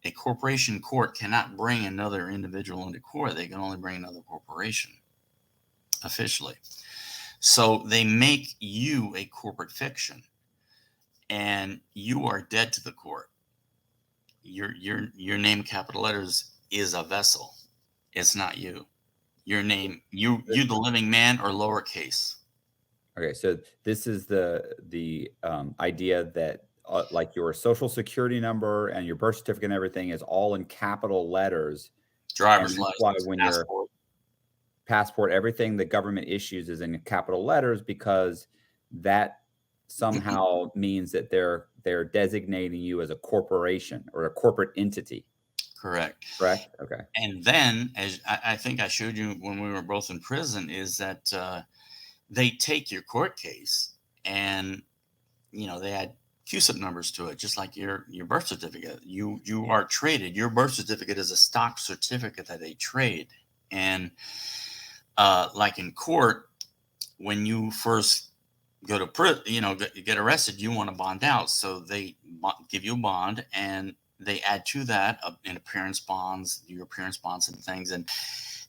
S1: a corporation court cannot bring another individual into court. They can only bring another corporation officially. So they make you a corporate fiction, and you are dead to the court. Your name, capital letters, is a vessel. It's not you. Your name, you the living man, or lowercase.
S2: Okay, so this is the idea that like your social security number and your birth certificate and everything is all in capital letters.
S1: Driver's
S2: And that's why
S1: license,
S2: when
S1: passport.
S2: your passport, everything the government issues is in capital letters, because that somehow means that they're designating you as a corporation or a corporate entity.
S1: Correct.
S2: Okay.
S1: And then, as I think I showed you when we were both in prison, is that they take your court case and, you know, they add CUSIP numbers to it, just like your birth certificate. You are traded. Your birth certificate is a stock certificate that they trade. And like in court, when you first go to prison, you know, get arrested, you want to bond out. So they give you a bond, and they add to that in appearance bonds, your appearance bonds and things. And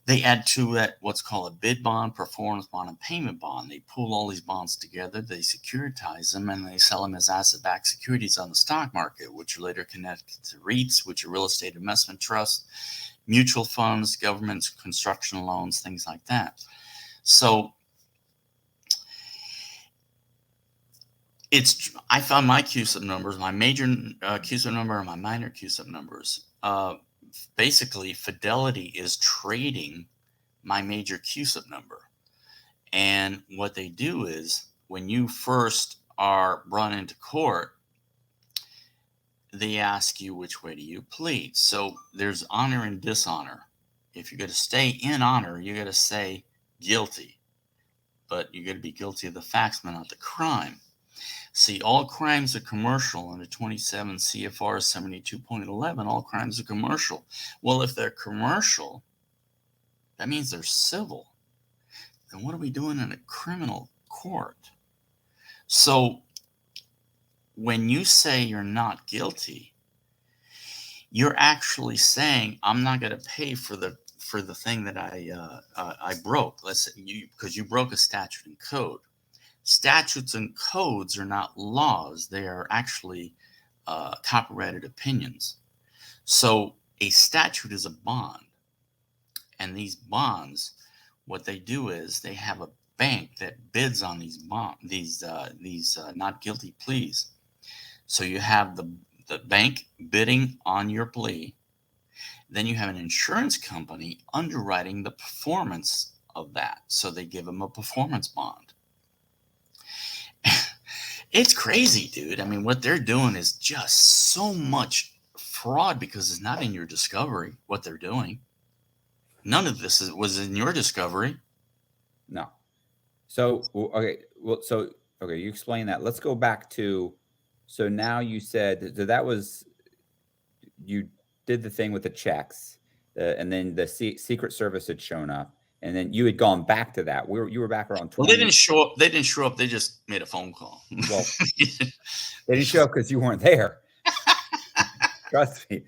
S1: they add to that what's called a bid bond, performance bond, and payment bond. They pull all these bonds together, they securitize them, and they sell them as asset-backed securities on the stock market, which are later connected to REITs, which are real estate investment trusts, mutual funds, governments, construction loans, things like that. So I found my CUSIP numbers, my major CUSIP number and my minor CUSIP numbers. Basically, Fidelity is trading my major CUSIP number. And what they do is, when you first are brought into court, they ask you, which way do you plead? So there's honor and dishonor. If you're going to stay in honor, you got to say guilty. But you got to be guilty of the facts, but not the crime. See, all crimes are commercial under 27 CFR 72.11. All crimes are commercial. Well, if they're commercial, that means they're civil. Then what are we doing in a criminal court? So when you say you're not guilty, you're actually saying, I'm not going to pay for the thing that I broke. Let's say because you broke a statute and code. Statutes and codes are not laws. They are actually copyrighted opinions. So a statute is a bond. And these bonds, what they do is they have a bank that bids on these not guilty pleas. So you have the bank bidding on your plea. Then you have an insurance company underwriting the performance of that. So they give them a performance bond. It's crazy, dude. I mean, what they're doing is just so much fraud, because it's not in your discovery what they're doing. None of this was in your discovery.
S2: No. So, okay. Well, okay, you explain that. Let's go back to, so now you said that was, you did the thing with the checks, and then the Secret Service had shown up, and then you had gone back to that. You were back around 20.
S1: Well, they didn't show up. They didn't show up. They just made a phone call.
S2: Well, they didn't show up because you weren't there. Trust me.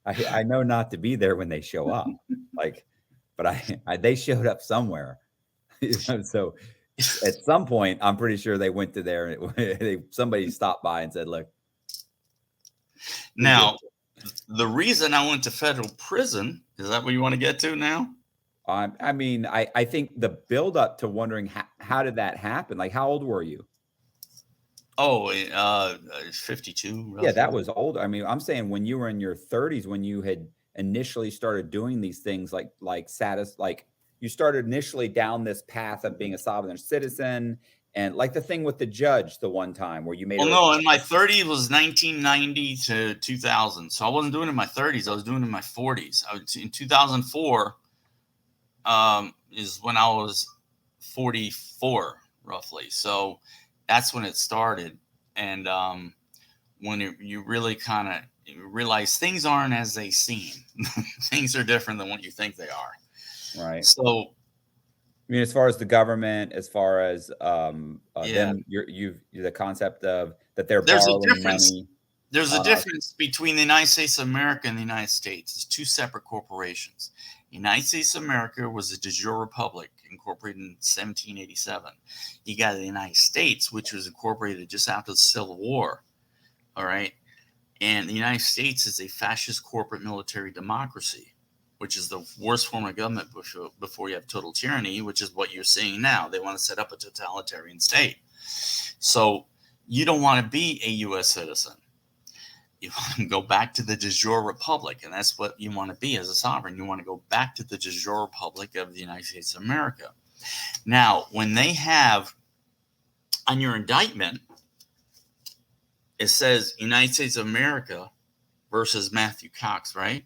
S2: I know not to be there when they show up. Like, but they showed up somewhere. So at some point, I'm pretty sure they went to there and somebody stopped by and said, look.
S1: Now, the reason I went to federal prison, is that what you want to get to now?
S2: I mean, I think the buildup to wondering how did that happen? Like, how old were you?
S1: Oh, 52. Roughly.
S2: Yeah, that was old. I mean, I'm saying when you were in your 30s, when you had initially started doing these things like you started initially down this path of being a sovereign citizen, and like the thing with the judge the one time where you made
S1: Well, no, in my 30s was 1990 to 2000. So I wasn't doing it in my 30s. I was doing it in my 40s. In 2004 is when I was 44, roughly. So that's when it started. And when you really kind of realize things aren't as they seem. Things are different than what you think they are.
S2: Right.
S1: So,
S2: I mean, as far as the government, as far as them,
S1: yeah,
S2: the concept of that they're
S1: there's a
S2: borrowing
S1: difference.
S2: money.
S1: There's a difference between the United States of America and the United States. It's two separate corporations. The United States of America was a de jure republic incorporated in 1787. You got the United States, which was incorporated just after the Civil War. All right. And the United States is a fascist corporate military democracy, which is the worst form of government before you have total tyranny, which is what you're seeing now. They want to set up a totalitarian state. So you don't want to be a U.S. citizen. You want to go back to the de jure republic, and that's what you want to be as a sovereign. You want to go back to the de jure republic of the United States of America. Now, when they have on your indictment, it says United States of America versus Matthew Cox, right?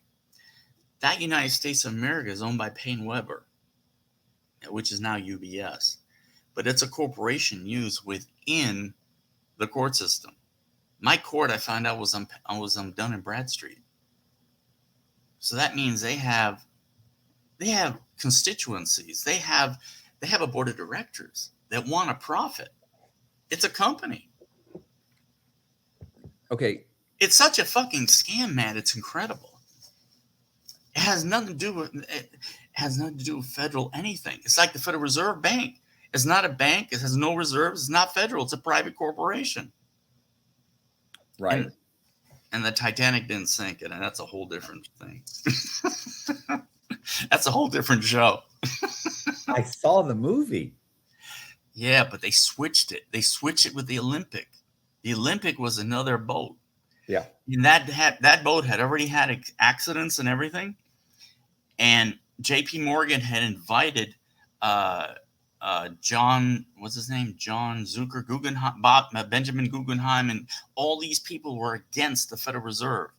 S1: That United States of America is owned by Payne Weber, which is now UBS. But it's a corporation used within the court system. My court, I found out, was on Dun and Bradstreet. So that means they have constituencies. They have a board of directors that want a profit. It's a company.
S2: Okay.
S1: It's such a fucking scam, man. It's incredible. It has nothing to do with federal anything. It's like the Federal Reserve Bank. It's not a bank. It has no reserves. It's not federal. It's a private corporation.
S2: Right.
S1: And the Titanic didn't sink it, and that's a whole different thing. That's a whole different show.
S2: I saw the movie.
S1: Yeah, but they switched it. They switched it with the Olympic. The Olympic was another boat.
S2: Yeah.
S1: And that boat had already had accidents and everything. And J.P. Morgan had invited John, what's his name? John Zucker Guggenheim, Benjamin Guggenheim, and all these people were against the Federal Reserve,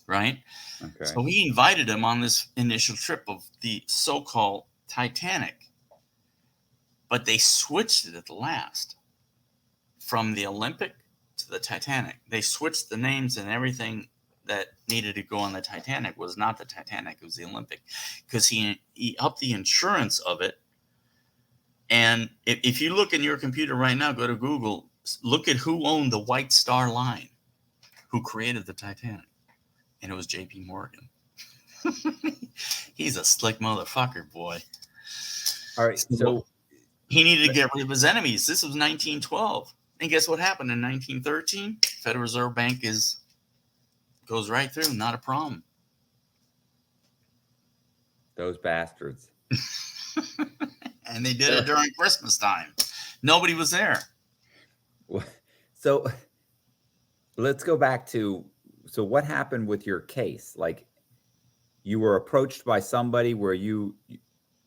S1: right?
S2: Okay.
S1: So he invited him on this initial trip of the so-called Titanic, but they switched it at the last from the Olympic to the Titanic. They switched the names, and everything that needed to go on the Titanic was not the Titanic, it was the Olympic, because he upped the insurance of it. And if you look in your computer right now, go to Google, look at who owned the White Star Line, who created the Titanic. And it was J.P. Morgan. He's a slick motherfucker, boy.
S2: All right. So
S1: he needed to get rid of his enemies. This was 1912. And guess what happened in 1913? Federal Reserve Bank goes right through, not a problem.
S2: Those bastards.
S1: And they did it during Christmas time. Nobody was there.
S2: So let's go back to, so what happened with your case? Like, you were approached by somebody where you,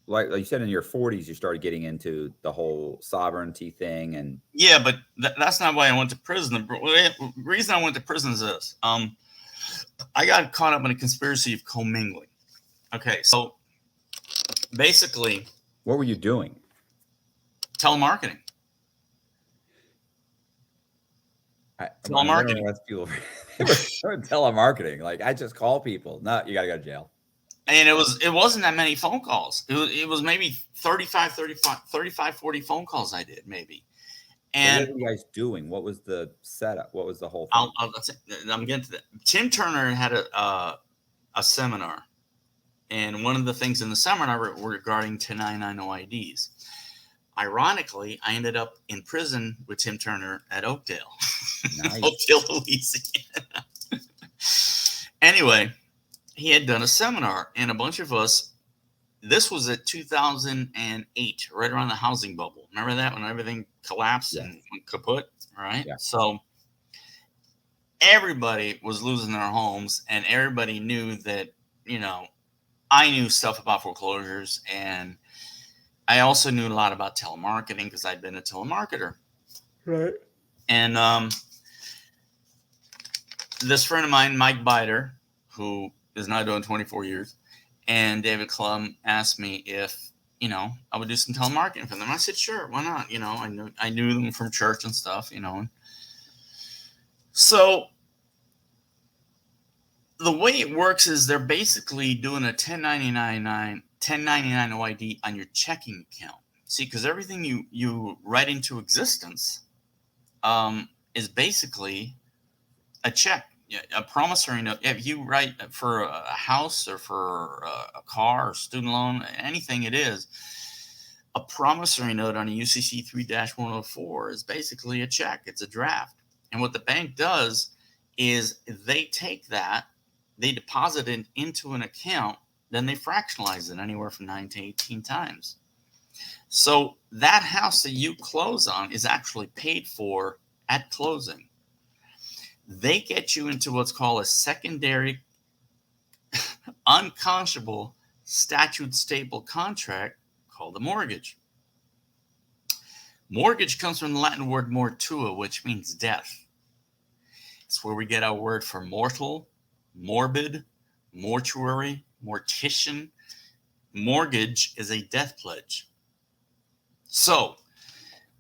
S2: like you said, in your 40s, you started getting into the whole sovereignty thing. And
S1: yeah, but that's not why I went to prison. The reason I went to prison is this. I got caught up in a conspiracy of commingling. Okay, so basically,
S2: what were you doing?
S1: Telemarketing. Telemarketing.
S2: Telemarketing. Like, I just call people. No, you got to go to jail.
S1: And it wasn't that many phone calls. It was maybe 35, 40 phone calls I did, maybe. And
S2: what were you guys doing? What was the setup? What was the whole thing?
S1: I'm getting to that. Tim Turner had a seminar And one of the things in the seminar were regarding 1099 OIDs. Ironically, I ended up in prison with Tim Turner at Oakdale,
S2: Nice.
S1: Oakdale, Louisiana. Anyway, he had done a seminar, and a bunch of us, this was at 2008, right around the housing bubble. Remember that, when everything collapsed and went kaput, right?
S2: Yeah.
S1: So everybody was losing their homes, and everybody knew that, I knew stuff about foreclosures, and I also knew a lot about telemarketing because I'd been a telemarketer.
S2: Right.
S1: And this friend of mine, Mike Biter, who is now doing 24 years, and David Klum asked me if, I would do some telemarketing for them. I said, sure, why not? I knew them from church and stuff, So the way it works is they're basically doing a 1099 OID on your checking account. See, because everything you write into existence is basically a check, a promissory note. If you write for a house or for a car or student loan, anything it is, a promissory note on a UCC 3-104 is basically a check. It's a draft. And what the bank does is they take that, they deposit it into an account, then they fractionalize it anywhere from 9 to 18 times. So that house that you close on is actually paid for at closing. They get you into what's called a secondary unconscionable statute stable contract called a mortgage. Mortgage comes from the Latin word mortua, which means death. It's where we get our word for mortal, morbid, mortuary, mortician. Mortgage is a death pledge. So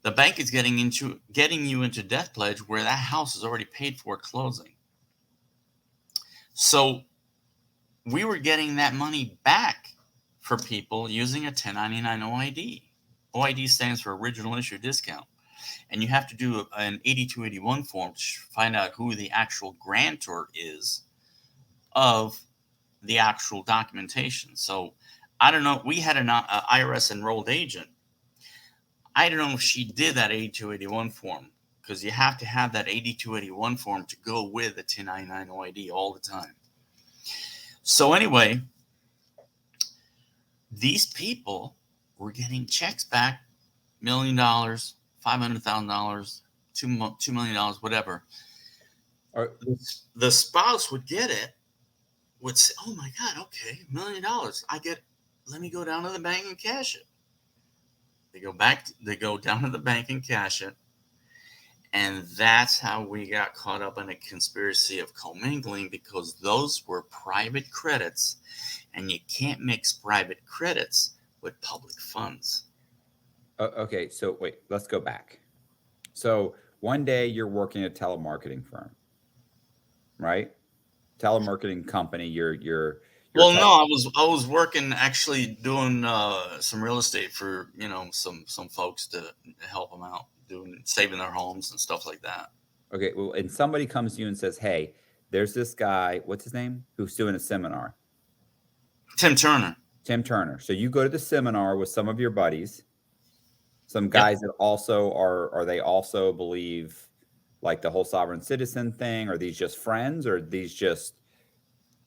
S1: the bank is getting you into death pledge where that house is already paid for at closing. So we were getting that money back for people using a 1099 OID. OID stands for original issue discount. And you have to do an 8281 form to find out who the actual grantor is of the actual documentation. So I don't know. We had an IRS enrolled agent. I don't know if she did that 8281 form, because you have to have that 8281 form to go with the 1099 OID all the time. So anyway, these people were getting checks back, $1 million, $500,000, $2 million, whatever. The spouse would get it, would say, oh my God, okay, $1 million. Let me go down to the bank and cash it. They go down to the bank and cash it. And that's how we got caught up in a conspiracy of commingling, because those were private credits, and you can't mix private credits with public funds.
S2: Okay, so wait, let's go back. So one day you're working at a telemarketing firm, right? Telemarketing company.
S1: Well, no, I was working, actually doing some real estate for some folks to help them out, saving their homes and stuff like that.
S2: Okay, well, and somebody comes to you and says, "Hey, there's this guy. What's his name? Who's doing a seminar?"
S1: Tim Turner.
S2: Tim Turner. So you go to the seminar with some of your buddies, some guys that also are they also believe like the whole sovereign citizen thing? Are these just friends, or are these just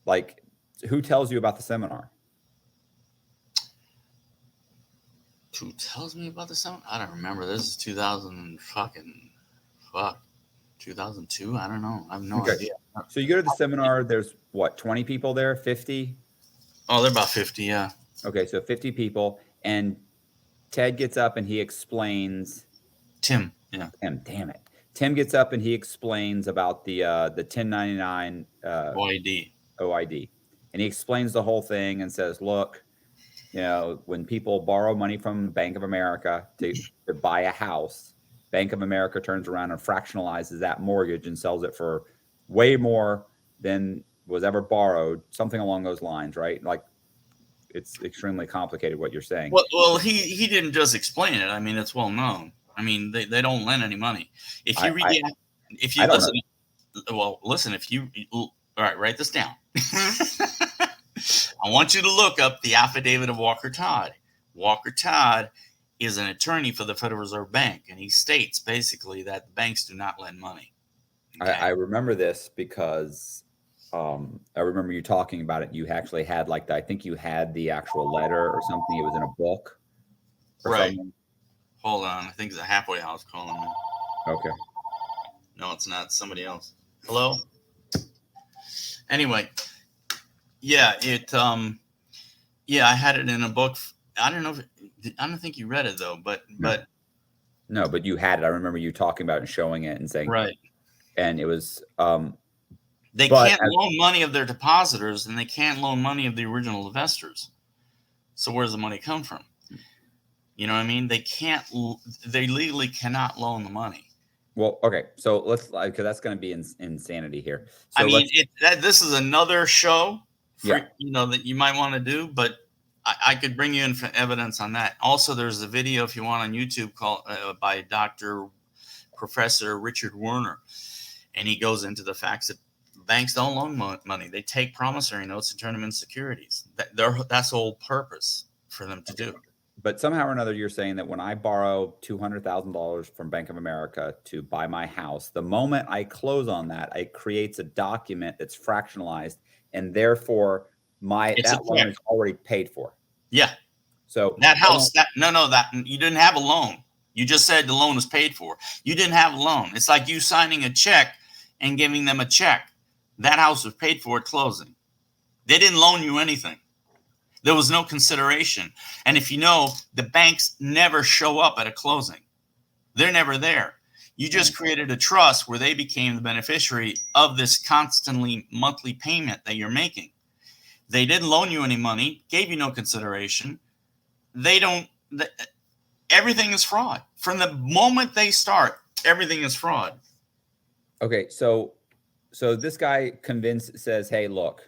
S2: like, who tells you about the seminar?
S1: Who tells me about the seminar? I don't remember. This is 2002. I don't know. I have no idea.
S2: So you go to the seminar. There's what, 20 people there? 50?
S1: Oh, they're about 50. Yeah.
S2: Okay, so 50 people, and Ted gets up and he explains.
S1: Tim. Yeah.
S2: Damn it. Tim gets up and he explains about the 1099 OID. And he explains the whole thing and says, look, when people borrow money from Bank of America to buy a house, Bank of America turns around and fractionalizes that mortgage and sells it for way more than was ever borrowed, something along those lines, right? Like, it's extremely complicated what you're saying.
S1: Well, he didn't just explain it. I mean, it's well known. I mean, they don't lend any money. If you all right, write this down. I want you to look up the affidavit of Walker Todd. Walker Todd is an attorney for the Federal Reserve Bank, and he states basically that the banks do not lend money.
S2: Okay. I remember this because I remember you talking about it. You actually had like I think you had the actual letter or something. It was in a book or something.
S1: Hold on. I think it's a halfway house calling me.
S2: Okay.
S1: No, it's not. It's somebody else. Hello? Anyway, yeah, I had it in a book. I don't know. I don't think you read it though, but
S2: no, but you had it. I remember you talking about it and showing it and saying,
S1: right.
S2: And it was,
S1: they can't loan money of their depositors and they can't loan money of the original investors. So where does the money come from? You know what I mean? They legally cannot loan the money.
S2: Well, okay. So let's, because that's going to be insanity here. So
S1: I mean, this is another show that you might want to do, but I could bring you in for evidence on that. Also, there's a video if you want on YouTube called by Professor Richard Werner, and he goes into the facts that banks don't loan money; they take promissory notes and turn them into securities. That's the whole purpose for them to do.
S2: But somehow or another, you're saying that when I borrow $200,000 from Bank of America to buy my house, the moment I close on that, it creates a document that's fractionalized, and therefore that loan is already paid for.
S1: Yeah.
S2: So
S1: that house, that you didn't have a loan. You just said the loan was paid for. You didn't have a loan. It's like you signing a check and giving them a check. That house was paid for at closing. They didn't loan you anything. There was no consideration. And if you know, the banks never show up at a closing. They're never there. You just created a trust where they became the beneficiary of this constantly monthly payment that you're making. They didn't loan you any money, gave you no consideration. Everything is fraud. From the moment they start, everything is fraud.
S2: Okay, so this guy says, hey, look,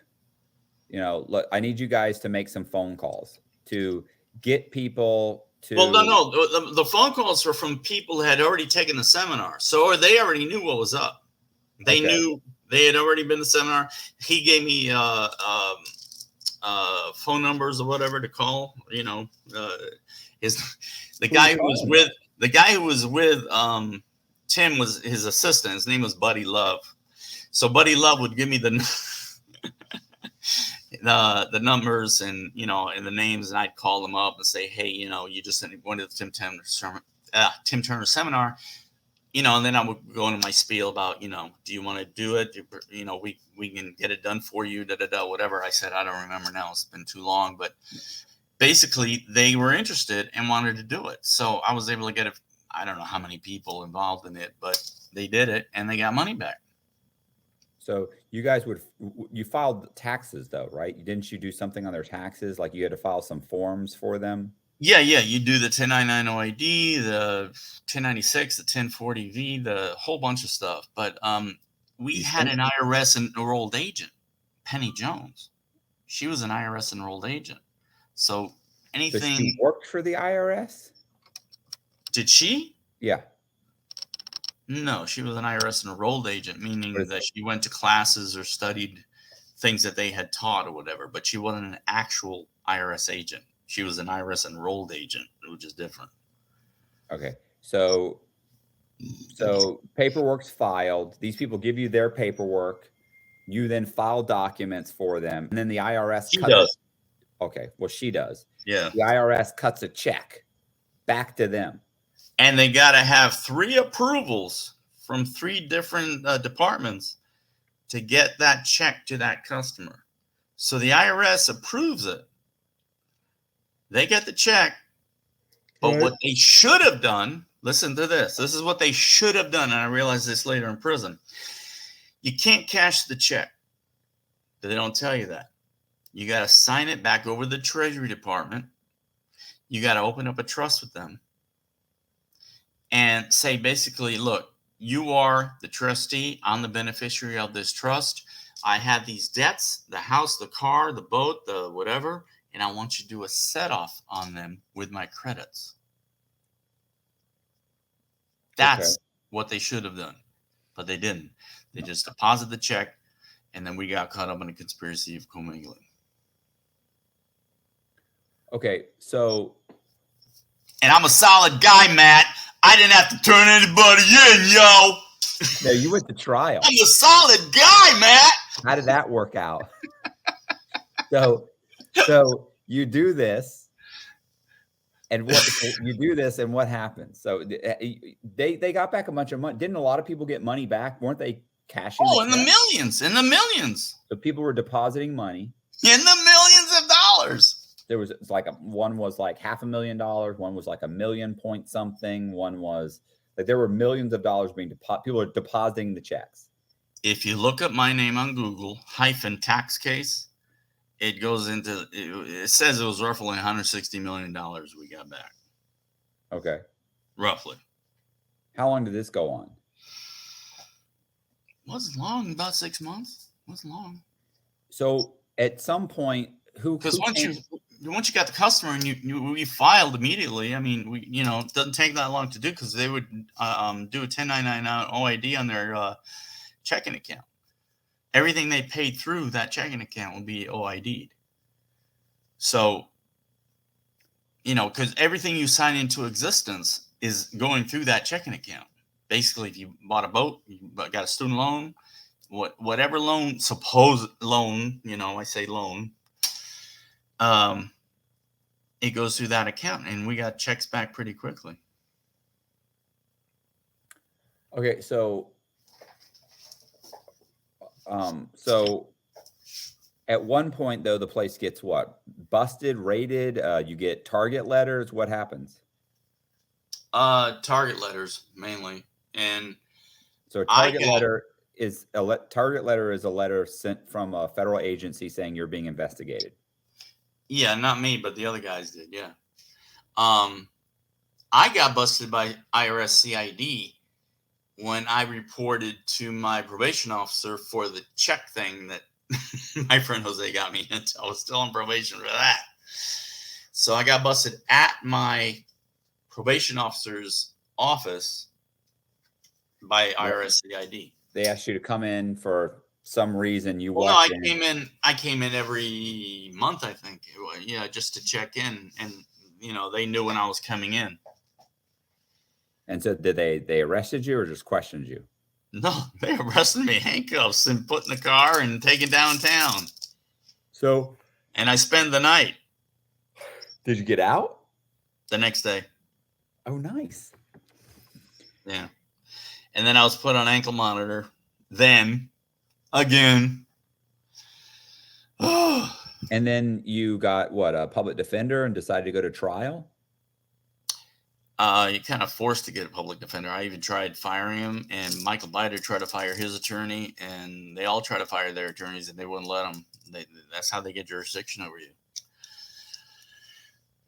S2: I need you guys to make some phone calls to get people to.
S1: Well, no. The phone calls were from people who had already taken the seminar. So they already knew what was up. They knew they had already been to the seminar. He gave me phone numbers or whatever to call. The guy who was with Tim was his assistant. His name was Buddy Love. So Buddy Love would give me the numbers and and the names, and I'd call them up and say, hey, you just went to the Tim Turner seminar, and then I would go into my spiel about, do you want to do it? We can get it done for you, whatever. I said, I don't remember now. It's been too long, but basically they were interested and wanted to do it. So I was able to get I don't know how many people involved in it, but they did it and they got money back.
S2: So you guys you filed taxes though, right? Didn't you do something on their taxes? Like you had to file some forms for them?
S1: Yeah. You do the 1099 OID, the 1096, the 1040V, the whole bunch of stuff. But we had an IRS enrolled agent, Penny Jones. She was an IRS enrolled agent. So anything.
S2: But she worked for the IRS?
S1: Did she?
S2: Yeah.
S1: No, she was an IRS enrolled agent, meaning that she went to classes or studied things that they had taught or whatever, but she wasn't an actual IRS agent. She was an IRS enrolled agent, which is different.
S2: Okay. So paperwork's filed. These people give you their paperwork. You then file documents for them. And then the IRS
S1: does.
S2: Okay. Well, she does.
S1: Yeah.
S2: The IRS cuts a check back to them.
S1: And they got to have 3 approvals from 3 different departments to get that check to that customer. So the IRS approves it. They get the check. But what they should have done, listen to this. This is what they should have done. And I realized this later in prison. You can't cash the check. They don't tell you that. You got to sign it back over to the Treasury Department. You got to open up a trust with them. And say, basically, look, you are the trustee. I'm the beneficiary of this trust. I have these debts, the house, the car, the boat, the whatever, and I want you to do a set-off on them with my credits. That's what they should have done. But they didn't. They just deposited the check, and then we got caught up in a conspiracy of commingling.
S2: Okay, so
S1: And I'm a solid guy, Matt. I didn't have to turn anybody in, yo.
S2: no, you went to trial.
S1: I'm a solid guy, Matt.
S2: How did that work out? So you do this, and what happens? So they got back a bunch of money. Didn't a lot of people get money back? Weren't they cashing?
S1: Oh, in the millions, in the millions.
S2: So people were depositing money.
S1: In the millions of dollars.
S2: There was like one was like $500,000, one was like $1 million point something, one was like there were millions of dollars being deposited. People are depositing the checks.
S1: If you look up my name on Google, -tax case, it goes into, it says it was roughly $160 million we got back.
S2: Okay.
S1: Roughly.
S2: How long did this go on?
S1: Wasn't long, about 6 months. Wasn't long.
S2: So at some point,
S1: because once you got the customer and we filed immediately. I mean, it doesn't take that long to do, because they would do a 1099 OID on their checking account. Everything they paid through that checking account will be OID'd. So, because everything you sign into existence is going through that checking account. Basically, if you bought a boat, you got a student loan, whatever loan, supposed loan, I say loan, it goes through that account, and we got checks back pretty quickly.
S2: Okay, so at one point though, the place gets what? Busted, raided, you get target letters. What happens?
S1: Target letters mainly. And
S2: so a target letter is a letter sent from a federal agency saying you're being investigated.
S1: Yeah, not me, but the other guys did. Yeah. I got busted by IRS CID when I reported to my probation officer for the check thing that my friend Jose got me into. I was still on probation for that. So I got busted at my probation officer's office by IRS CID.
S2: They asked you to come in for some reason.
S1: I came in every month, I think. Yeah, just to check in, and they knew when I was coming in.
S2: And so did they arrested you or just questioned you?
S1: No, they arrested me, handcuffs, and put in the car and taken downtown.
S2: So,
S1: and I spent the night.
S2: Did you get out?
S1: The next day.
S2: Oh, nice.
S1: Yeah. And then I was put on ankle monitor. Then again.
S2: And then you got a public defender and decided to go to trial?
S1: You're kind of forced to get a public defender. I even tried firing him, and Michael Biter tried to fire his attorney, and they all try to fire their attorneys, and they wouldn't let them. That's how they get jurisdiction over you.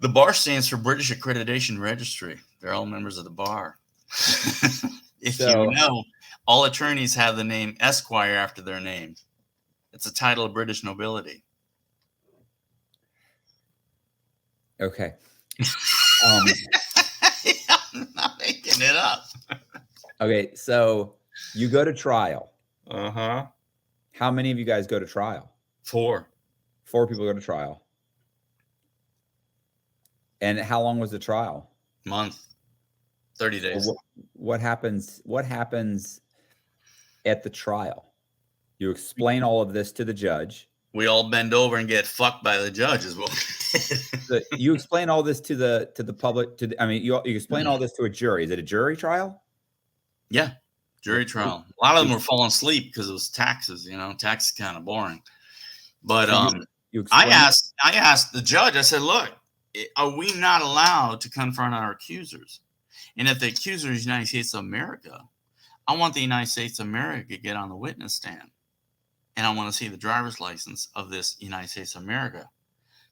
S1: The bar stands for British Accreditation Registry. They're all members of the bar. All attorneys have the name Esquire after their name. It's a title of British nobility.
S2: Okay.
S1: I'm not making it up.
S2: Okay, so you go to trial.
S1: Uh-huh.
S2: How many of you guys go to trial?
S1: 4.
S2: 4 people go to trial. And how long was the trial?
S1: Month. 30 days.
S2: So what happens at the trial? You explain all of this to the judge.
S1: We all bend over and get fucked by the judge as well.
S2: You explain all this to the public. You explain all this to a jury. Is it a jury trial?
S1: Yeah, jury trial. A lot of them were falling asleep because it was taxes. Tax is kind of boring. But I asked the judge. I said, "Look, are we not allowed to confront our accusers? And if the accuser is the United States of America, I want the United States of America to get on the witness stand. And I want to see the driver's license of this United States of America,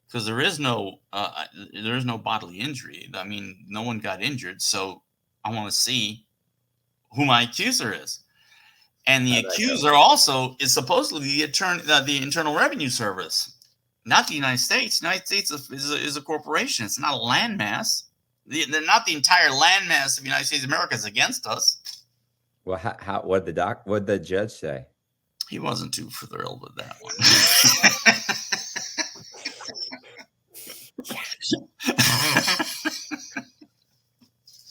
S1: because there is no bodily injury. I mean, no one got injured, so I want to see who my accuser is. And the accuser also is supposedly the Internal Revenue Service, not the United States. The United States is a corporation. It's not a landmass. They're not the entire landmass of the United States of America is against us.
S2: Well, what did the judge say?
S1: He wasn't too thrilled with that one.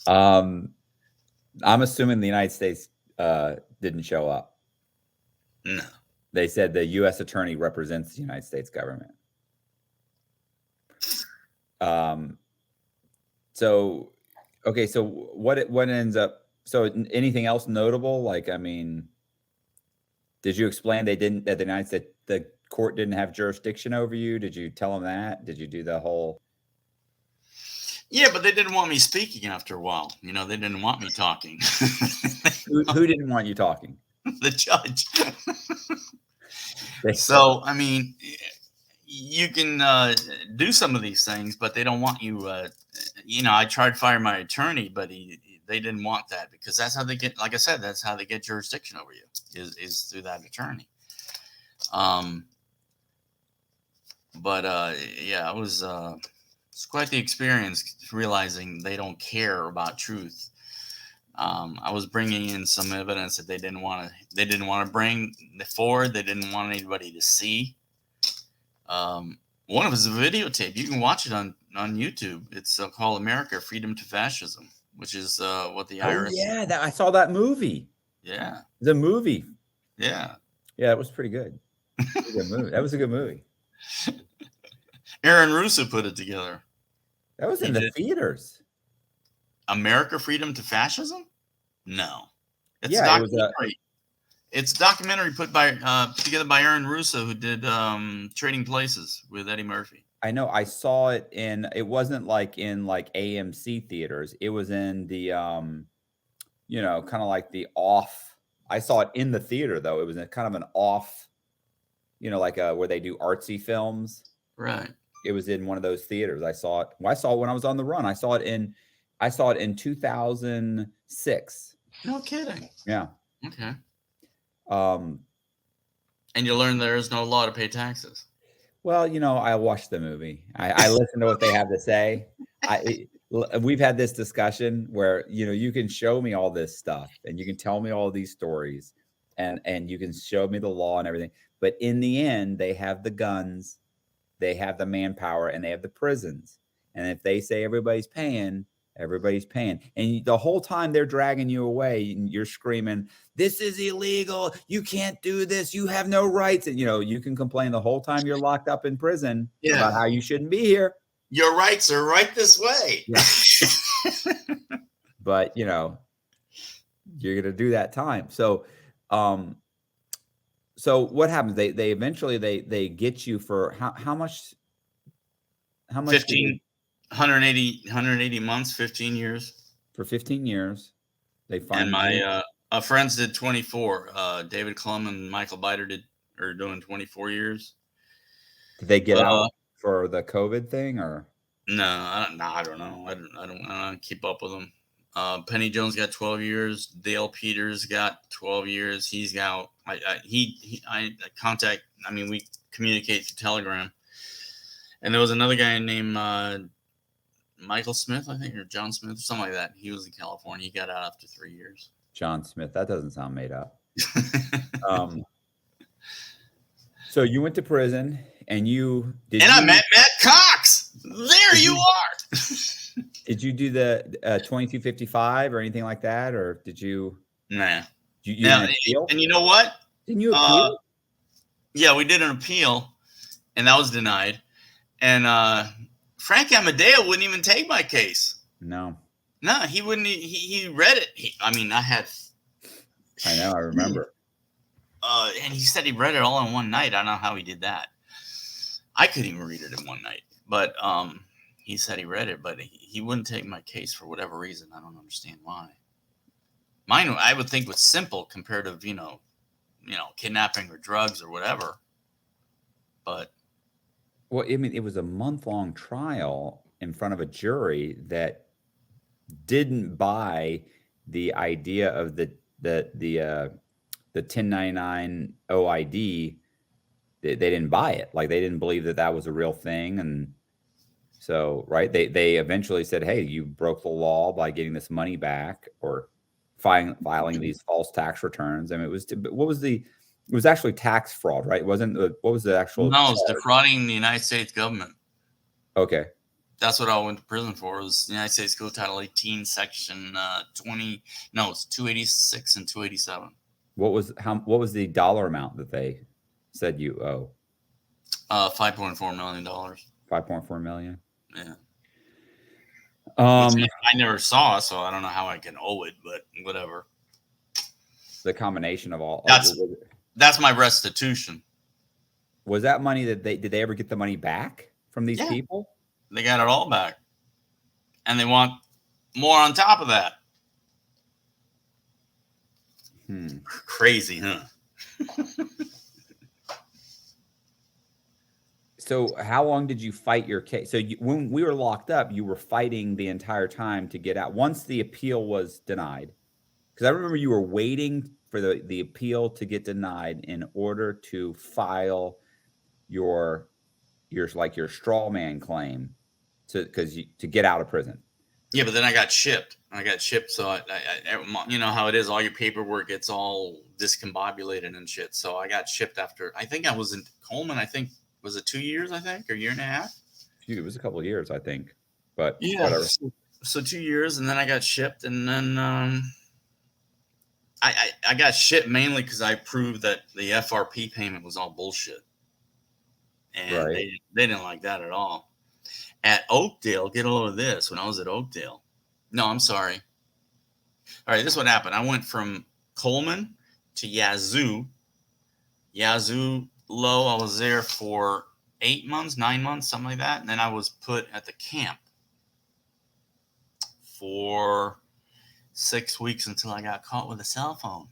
S2: I'm assuming the United States didn't show up.
S1: No.
S2: They said the U.S. attorney represents the United States government. So, okay, so what ends up? So anything else notable? Like, I mean, did you explain that the United States, the court didn't have jurisdiction over you? Did you tell them that? Did you do the whole?
S1: Yeah, but they didn't want me speaking after a while. You know, they didn't want me talking.
S2: Who didn't want you talking?
S1: The judge. So, I mean, you can do some of these things, but they don't want you. You know, I tried to fire my attorney, but they didn't want that, because that's how they get. Like I said, that's how they get jurisdiction over you is through that attorney. But yeah, it was it's quite the experience realizing they don't care about truth. I was bringing in some evidence that they didn't want to bring forward. They didn't want anybody to see. One of us is a videotape. You can watch it on YouTube. It's called America, Freedom to Fascism, which is what the IRS.
S2: Yeah, I saw that movie.
S1: Yeah.
S2: The movie.
S1: Yeah.
S2: Yeah, it was pretty good. It was a good movie. That was a good movie.
S1: Aaron Russo put it together.
S2: That was in the theaters.
S1: America, Freedom to Fascism? No. It's
S2: yeah,
S1: documentary. It's a documentary put together by Aaron Russo, who did Trading Places with Eddie Murphy.
S2: I know. I saw it it wasn't like in like AMC theaters. It was in the, you know, kind of like the off. I saw it in the theater, though. It was kind of an off, you know, like where they do artsy films.
S1: Right.
S2: It was in one of those theaters. I saw it. Well, I saw it when I was on the run. I saw it in 2006.
S1: No kidding.
S2: Yeah.
S1: Okay. And you learn there is no law to pay taxes.
S2: Well, you know, I watched the movie. I listen to what they have to say. We've had this discussion where, you know, you can show me all this stuff and you can tell me all these stories and you can show me the law and everything. But in the end, they have the guns, they have the manpower, and they have the prisons. And if they say everybody's paying. And the whole time they're dragging you away, and you're screaming, this is illegal. You can't do this. You have no rights. And, you know, you can complain the whole time you're locked up in prison about how you shouldn't be here.
S1: Your rights are right this way.
S2: Yeah. But, you know, you're going to do that time. So, so what happens? They eventually they get you for how much?
S1: 15. 180 months, 15 years.
S2: For 15 years, they find.
S1: And my friends did 24. David Klum and Michael Biter are doing 24 years.
S2: Did they get out for the COVID thing, or?
S1: No, I don't know. I don't keep up with them. Penny Jones got 12 years. Dale Peters got 12 years. He's got. We communicate through Telegram. And there was another guy named Michael Smith, I think, or John Smith, something like that. He was in California. He got out after 3 years.
S2: John Smith. That doesn't sound made up. So you went to prison, and I met Matt Cox. There you are. Did you do the 2255 or anything like that, or did you?
S1: Nah.
S2: You appeal?
S1: And you know what?
S2: Didn't you appeal?
S1: Yeah, we did an appeal, and that was denied. And Frank Amadeo wouldn't even take my case.
S2: No,
S1: he wouldn't. He read it. I know.
S2: I remember.
S1: And he said he read it all in one night. I don't know how he did that. I couldn't even read it in one night. But he said he read it, but he wouldn't take my case for whatever reason. I don't understand why. Mine, I would think, was simple compared to kidnapping or drugs or whatever. But.
S2: Well, I mean, it was a month-long trial in front of a jury that didn't buy the idea of the 1099 OID. They didn't buy it. Like, they didn't believe that was a real thing. And so, right, they eventually said, hey, you broke the law by getting this money back or filing these false tax returns. I mean, it was actually tax fraud, right? It wasn't. What was the actual?
S1: No, it was defrauding the United States government.
S2: Okay.
S1: That's what I went to prison for. It was United States Code Title 18, Section 20. No, it's 286 and 287.
S2: What was the dollar amount that they said you owe?
S1: $5.4 million.
S2: 5.4 million.
S1: Yeah. Which
S2: Um,
S1: I never saw, so I don't know how I can owe it, but whatever.
S2: the combination of all.
S1: That's my restitution.
S2: Was that money that did they ever get the money back from these
S1: Yeah.
S2: people?
S1: They got it all back. And they want more on top of that. Crazy, huh?
S2: So how long did you fight your case? So when we were locked up, you were fighting the entire time to get out. Once the appeal was denied, because I remember you were waiting for the appeal to get denied in order to file your straw man claim to get out of prison.
S1: Yeah, but then I got shipped. So I you know how it is. All your paperwork gets all discombobulated and shit. So I got shipped after. I think I was in Coleman. I think was it 2 years? I think, or a year and a half.
S2: It was a couple of years, I think. But
S1: yeah,
S2: whatever.
S1: So 2 years, and then I got shipped, and then I got shipped mainly because I proved that the FRP payment was all bullshit, and
S2: right.
S1: they didn't like that at all. At Oakdale, get a load of this. When I was at Oakdale, no, I'm sorry. All right, this is what happened. I went from Coleman to Yazoo. Yazoo Low, I was there for 8 months, 9 months, something like that. And then I was put at the camp for 6 weeks until I got caught with a cell phone.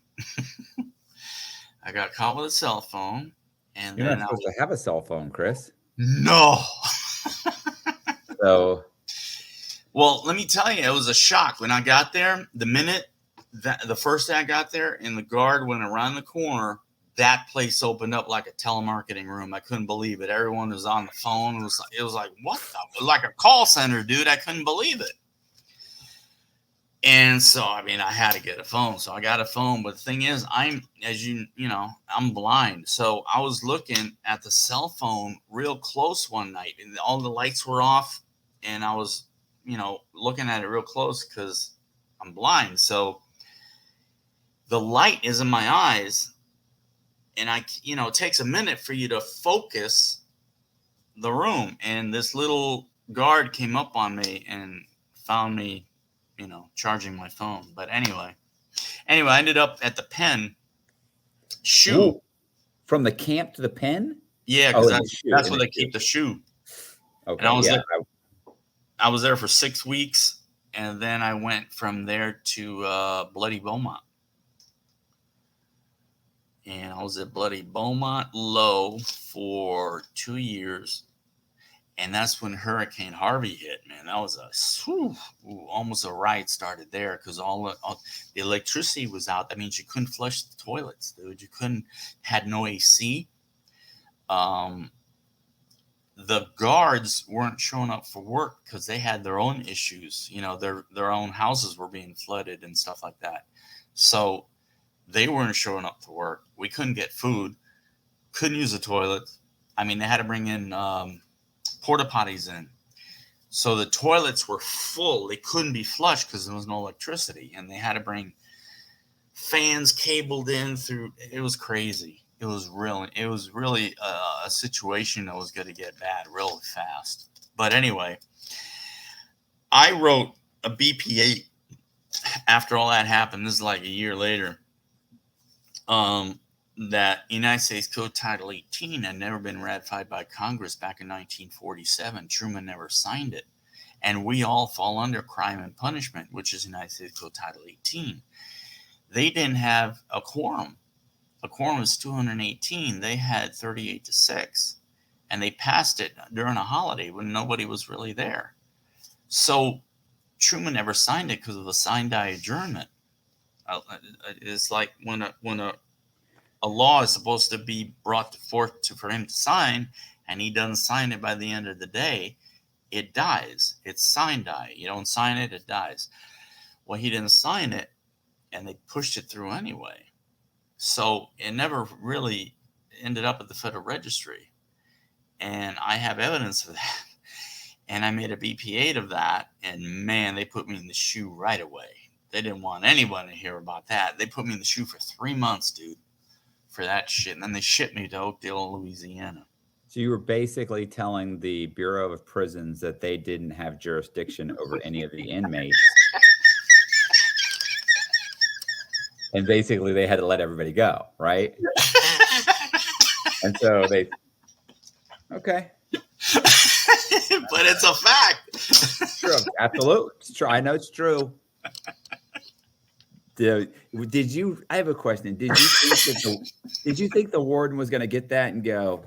S1: I got caught with a cell phone. And
S2: You're
S1: then
S2: not supposed to have a cell phone, Chris.
S1: No.
S2: So,
S1: well, let me tell you, it was a shock when I got there. The minute that the first day I got there, and the guard went around the corner, that place opened up like a telemarketing room. I couldn't believe it. Everyone was on the phone. It was like, what the? Like a call center, dude. I couldn't believe it. And so, I mean, I had to get a phone. So I got a phone. But the thing is, I'm blind. So I was looking at the cell phone real close one night, and all the lights were off. And I was, looking at it real close because I'm blind. So the light is in my eyes. And it takes a minute for you to focus the room. And this little guard came up on me and found me, charging my phone. But anyway, I ended up at the pen. Shoe.
S2: Ooh, from the camp to the pen?
S1: Yeah, because that's where they keep the shoe.
S2: Okay.
S1: And I was there for 6 weeks, and then I went from there to Bloody Beaumont. And I was at Bloody Beaumont Low for 2 years. And that's when Hurricane Harvey hit, man. That was almost a riot started there because all the electricity was out. That means you couldn't flush the toilets, dude. Had no AC. The guards weren't showing up for work because they had their own issues. Their own houses were being flooded and stuff like that. So they weren't showing up to work. We couldn't get food, couldn't use the toilet. I mean, they had to bring in porta potties in. So the toilets were full. They couldn't be flushed because there was no electricity. And they had to bring fans cabled in through. It was crazy. It was really a situation that was going to get bad real fast. But anyway, I wrote a BP8 after all that happened. This is like a year later. That United States Code Title 18 had never been ratified by Congress back in 1947. Truman never signed it. And we all fall under crime and punishment, which is United States Code Title 18. They didn't have a quorum. A quorum was 218. They had 38-6. And they passed it during a holiday when nobody was really there. So Truman never signed it because of the sign-die adjournment. It's like when a law is supposed to be brought forth for him to sign, and he doesn't sign it by the end of the day, it dies. It's sign die. You don't sign it, it dies. Well, he didn't sign it, and they pushed it through anyway. So it never really ended up at the Federal Registry. And I have evidence of that. And I made a BP8 of that, and man, they put me in the shoe right away. They didn't want anyone to hear about that. They put me in the shoe for 3 months, dude, for that shit. And then they shipped me to Oakdale, Louisiana.
S2: So you were basically telling the Bureau of Prisons that they didn't have jurisdiction over any of the inmates. And basically they had to let everybody go, right? And so they, okay.
S1: But it's a fact.
S2: It's true. Absolutely. It's true. I know it's true. Did you, I have a question. Did you think the warden was going to get that and go,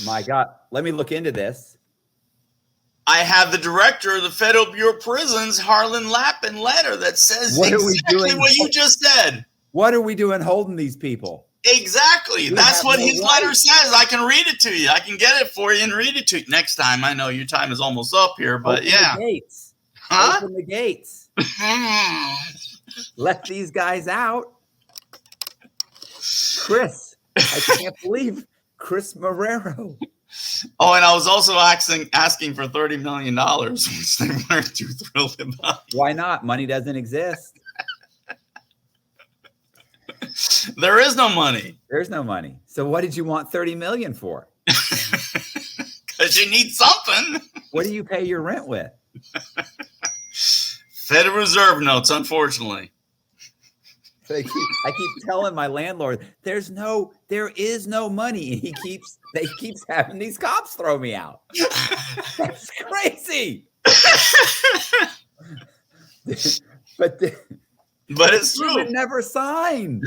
S2: my God, let me look into this?
S1: I have the director of the Federal Bureau of Prisons, Harlan Lappin, letter that says exactly what you just said.
S2: What are we doing holding these people?
S1: Exactly. That's what his letter says. I can read it to you. I can get it for you and read it to you next time. I know your time is almost up here, but
S2: Open the gates.
S1: Huh?
S2: Open the gates. Let these guys out. Chris, I can't believe Chris Marrero.
S1: Oh, and I was also asking for $30 million, which they weren't too thrilled about.
S2: Why not? Money doesn't exist.
S1: There is no money.
S2: There's no money. So what did you want 30 million for?
S1: Because you need something.
S2: What do you pay your rent with?
S1: Federal Reserve notes, unfortunately.
S2: I keep telling my landlord, there is no money. And they keeps having these cops throw me out. That's crazy. But
S1: it's true.
S2: Truman never signed.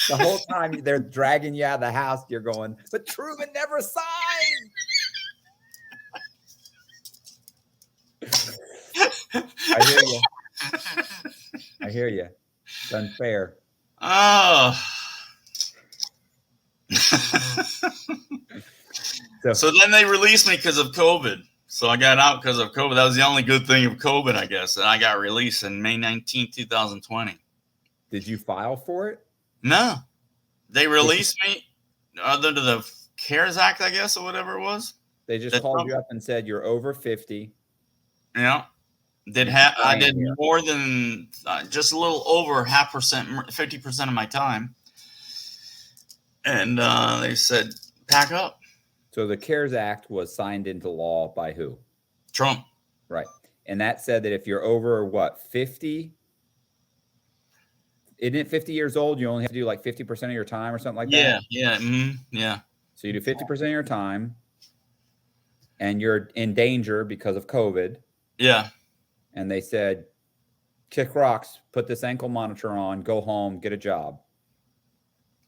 S2: The whole time they're dragging you out of the house, you're going, but Truman never signed. I hear you. I hear you. It's unfair.
S1: Oh. So then they released me because of COVID. So I got out because of COVID. That was the only good thing of COVID, I guess. And I got released in May 19th, 2020.
S2: Did you file for it?
S1: No. They released me under the CARES Act, I guess, or whatever it was.
S2: They just called you up and said you're over 50.
S1: Yeah. I did more than just a little over 50% of my time. And they said, pack up.
S2: So the CARES Act was signed into law by who?
S1: Trump.
S2: Right. And that said that if you're over, 50? Isn't it 50 years old? You only have to do like 50% of your time or something like that?
S1: Yeah. Yeah.
S2: So you do 50% of your time and you're in danger because of COVID.
S1: Yeah.
S2: And they said, kick rocks, put this ankle monitor on, go home, get a job.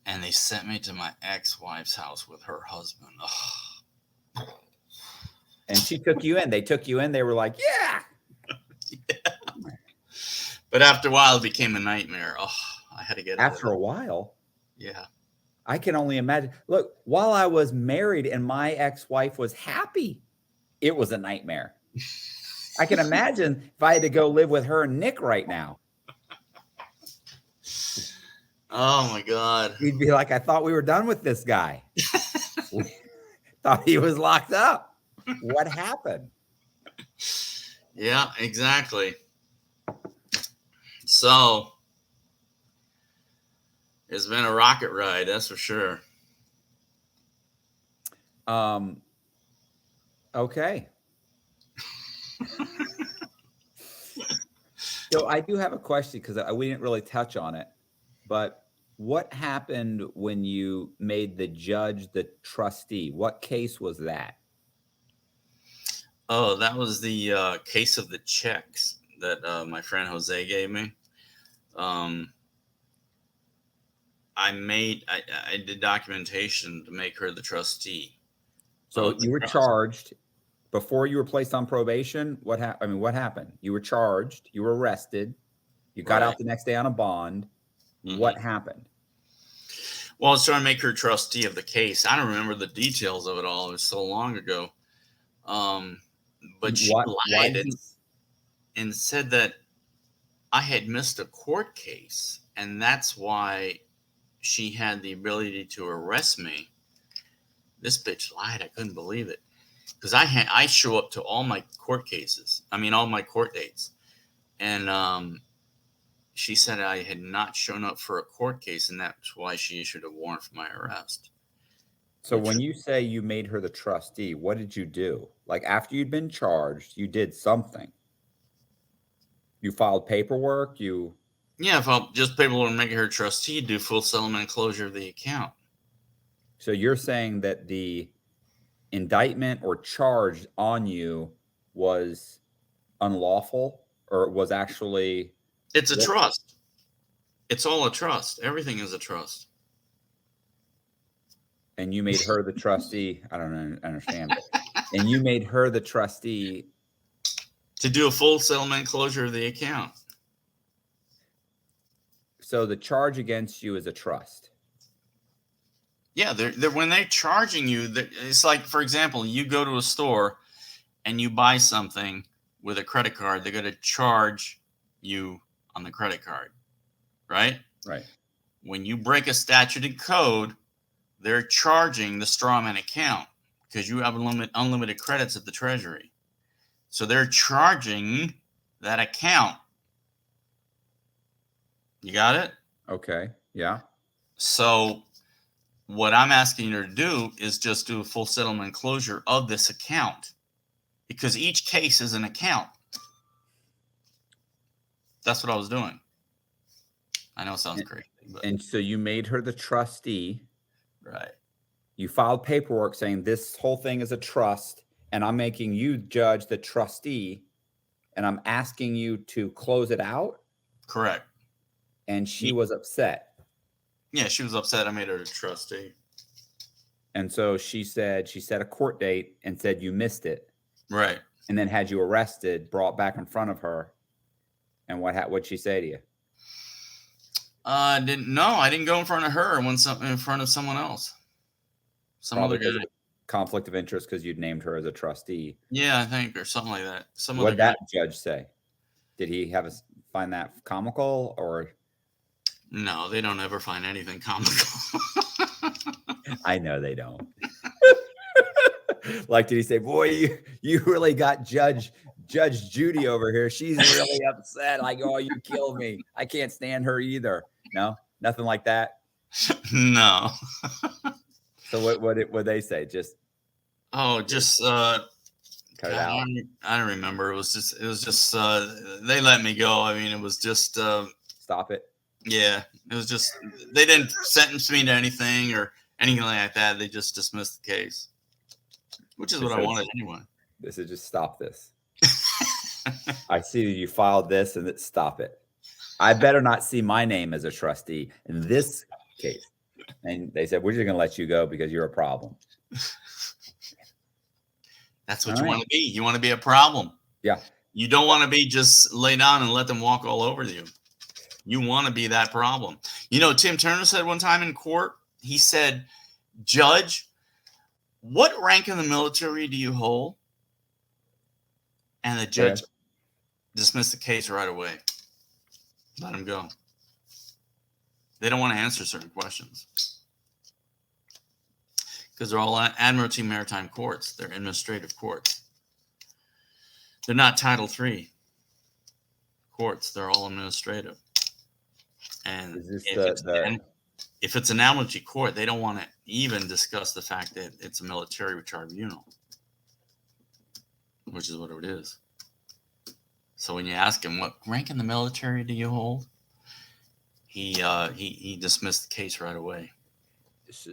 S1: And they sent me to my ex-wife's house with her husband. Ugh.
S2: And she took you in. They took you in. They were like, yeah.
S1: But after a while, it became a nightmare. Oh, I had to get
S2: after a while.
S1: Yeah.
S2: I can only imagine. Look, while I was married and my ex-wife was happy, it was a nightmare. I can imagine if I had to go live with her and Nick right now.
S1: Oh my God.
S2: He'd be like, I thought we were done with this guy. Thought he was locked up. What happened?
S1: Yeah, exactly. So it's been a rocket ride, that's for sure.
S2: Okay. So I do have a question because we didn't really touch on it, but what happened when you made the judge the trustee? What case was that?
S1: Oh, that was the case of the checks that my friend Jose gave me. I did documentation to make her the trustee.
S2: So you were charged before you were placed on probation. What happened? You were charged. You were arrested. You got out the next day on a bond. Mm-hmm. What happened?
S1: Well, I was trying to make her trustee of the case. I don't remember the details of it all. It was so long ago. But she lied and said that I had missed a court case, and that's why she had the ability to arrest me. this bitch lied. I couldn't believe it. Because I show up to all my court cases. I mean, all my court dates. And she said I had not shown up for a court case, and that's why she issued a warrant for my arrest.
S2: So when you say you made her the trustee, what did you do? Like after you'd been charged, you did something. You filed paperwork,
S1: Yeah, if I'll just people were making her trustee, do full settlement and closure of the account.
S2: So you're saying that the indictment or charge on you was unlawful, or it was actually...
S1: It's a trust. It's all a trust. Everything is a trust.
S2: And you made her the trustee. I don't understand. And you made her the trustee
S1: to do a full settlement and closure of the account.
S2: So the charge against you is a trust.
S1: Yeah, they're when they're charging you, it's like, for example, you go to a store and you buy something with a credit card, they're going to charge you on the credit card, right?
S2: Right.
S1: When you break a statute and code, they're charging the strawman account because you have unlimited credits at the Treasury. So they're charging that account. You got it?
S2: Okay. Yeah.
S1: So what I'm asking you to do is just do a full settlement and closure of this account, because each case is an account. That's what I was doing. I know it sounds crazy. But.
S2: And so you made her the trustee.
S1: Right.
S2: You filed paperwork saying this whole thing is a trust, and I'm making you judge the trustee, and I'm asking you to close it out?
S1: Correct.
S2: And she was upset.
S1: Yeah, she was upset I made her a trustee.
S2: And so she set a court date and said you missed it.
S1: Right.
S2: And then had you arrested, brought back in front of her. And what'd she say to you?
S1: I didn't go in front of her. I went in front of someone else. Some
S2: Probably
S1: other guy.
S2: Conflict of interest because you'd named her as a trustee.
S1: Yeah, I think, or something like that.
S2: What'd that judge say? Did he find that comical, or?
S1: No, they don't ever find anything comical.
S2: I know they don't. Like, did he say, boy, you really got Judge Judy over here. She's really upset. Like, oh, you killed me. I can't stand her either. No, nothing like that.
S1: No.
S2: So what they say? Just
S1: cut it out. I don't remember. It was just they let me go. I mean, it was just
S2: stop it.
S1: Yeah, it was just they didn't sentence me to anything or anything like that. They just dismissed the case, which is what I wanted anyway.
S2: This is just stop this. I see you filed this, and stop it. I better not see my name as a trustee in this case. And they said, we're just going to let you go because you're a problem.
S1: That's what you want to be. You want to be a problem.
S2: Yeah.
S1: You don't want to be just lay down and let them walk all over you. You want to be that problem. You know, Tim Turner said one time in court, he said, Judge, what rank in the military do you hold? And the judge dismissed the case right away. Let him go. They don't want to answer certain questions because they're all Admiralty Maritime courts. They're administrative courts. They're not Title III courts. They're all administrative. And if it's an admiralty court, they don't want to even discuss the fact that it's a military tribunal, which is what it is. So when you ask him, what rank in the military do you hold? He dismissed the case right away.
S2: It's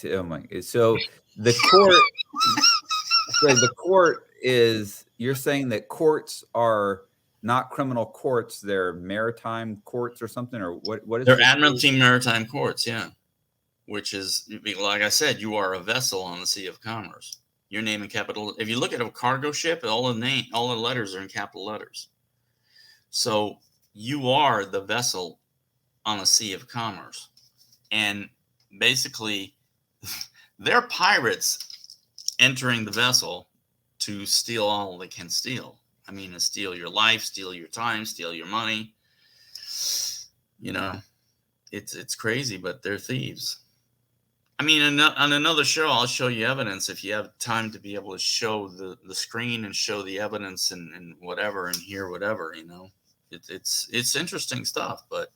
S2: oh my! So the court, the court is. You're saying that courts are not criminal courts; they're maritime courts or something, or what? What is?
S1: They're Admiralty Maritime courts, yeah. Which is, like I said, you are a vessel on the Sea of Commerce. Your name in capital. If you look at a cargo ship, all the letters are in capital letters. So you are the vessel on the Sea of Commerce. And basically, they're pirates entering the vessel to steal all they can steal. I mean, to steal your life, steal your time, steal your money. You know, it's crazy, but they're thieves. I mean, on another show, I'll show you evidence if you have time to be able to show the screen and show the evidence and whatever and hear whatever, you know. It's interesting stuff, but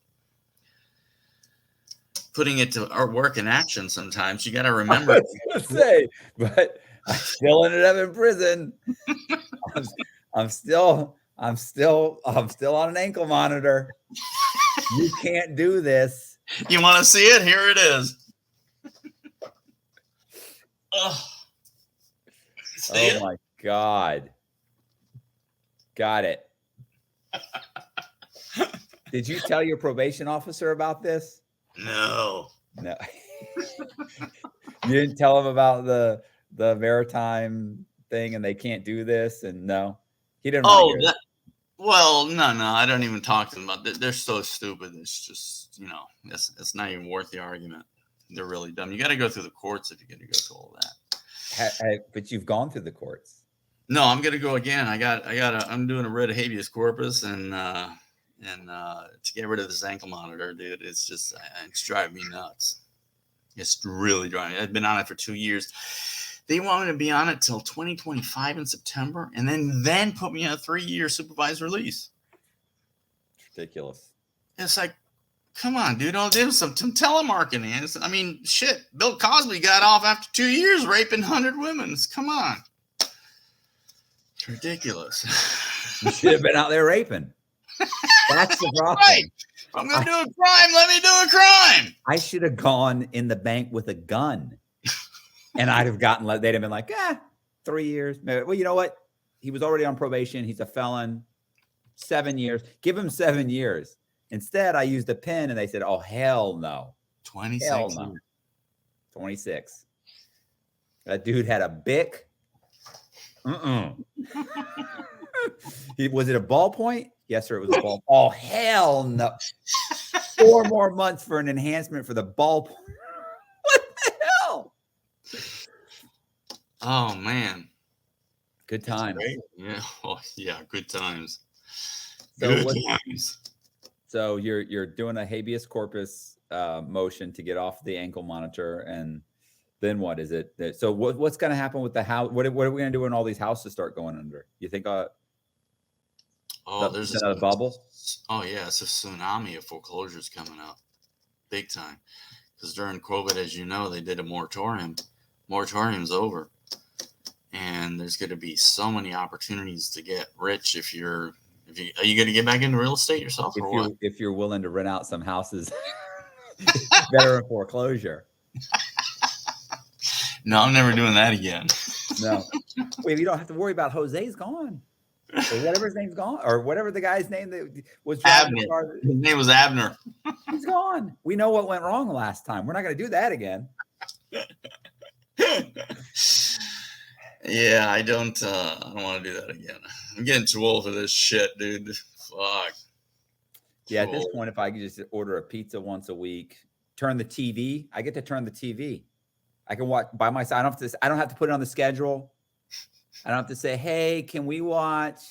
S1: putting it to our work in action sometimes, you got to remember.
S2: I was gonna say, but I still ended up in prison. I'm still on an ankle monitor. You can't do this.
S1: You want to see it? Here it is. Oh,
S2: my God. Got it. Did you tell your probation officer about this?
S1: No.
S2: You didn't tell him about the maritime thing and they can't do this? And no, he didn't.
S1: Well, no, I don't even talk to them about it. They're so stupid. It's just, you know, it's not even worth the argument. They're really dumb. You got to go through the courts if you're going to go through all that.
S2: But you've gone through the courts.
S1: No, I'm going to go again. I'm doing a writ of habeas corpus and to get rid of this ankle monitor, dude. It's driving me nuts. It's really driving me. I've been on it for 2 years. They want me to be on it till 2025 in September, and then put me on a 3-year supervised release.
S2: It's ridiculous.
S1: It's like, come on, dude. I'll do some telemarketing. I mean, shit. Bill Cosby got off after 2 years raping 100 women. Come on. It's ridiculous.
S2: You should have been out there raping. That's the problem.
S1: Right. If I'm going to do a crime, let me do a crime.
S2: I should have gone in the bank with a gun. And I'd have they'd have been like, 3 years. Well, you know what? He was already on probation. He's a felon. 7 years. Give him 7 years. Instead, I used a pen and they said, oh, hell no.
S1: 26.
S2: Hell no. 26. That dude had a Bic. Was it a ballpoint? Yes, sir. It was a ball. Oh, hell no. 4 more months for an enhancement for the ballpoint. What the hell?
S1: Oh, man.
S2: Good times.
S1: Yeah. Oh, yeah. Good times.
S2: So you're doing a habeas corpus motion to get off the ankle monitor, and then what is it? So what's going to happen with the house? What are we going to do when all these houses start going under? You think?
S1: There's
S2: another bubble.
S1: Oh yeah, it's a tsunami of foreclosures coming up, big time. Because during COVID, as you know, they did a moratorium. Moratorium's over, and there's going to be so many opportunities to get rich are you going to get back into real estate yourself,
S2: if you're willing to rent out some houses better in foreclosure.
S1: No, I'm never doing that again.
S2: No. Wait, you don't have to worry about Jose's gone. Or whatever his name's gone. Or whatever the guy's name that was
S1: Abner. His name was Abner.
S2: He's gone. We know what went wrong last time. We're not going to do that again.
S1: Yeah, I don't want to do that again. I'm getting too old for this shit, dude. Fuck.
S2: Yeah, at this point, if I could just order a pizza once a week, turn the TV, I get to turn the TV. I can watch by myself. I don't have to put it on the schedule. I don't have to say, hey, can we watch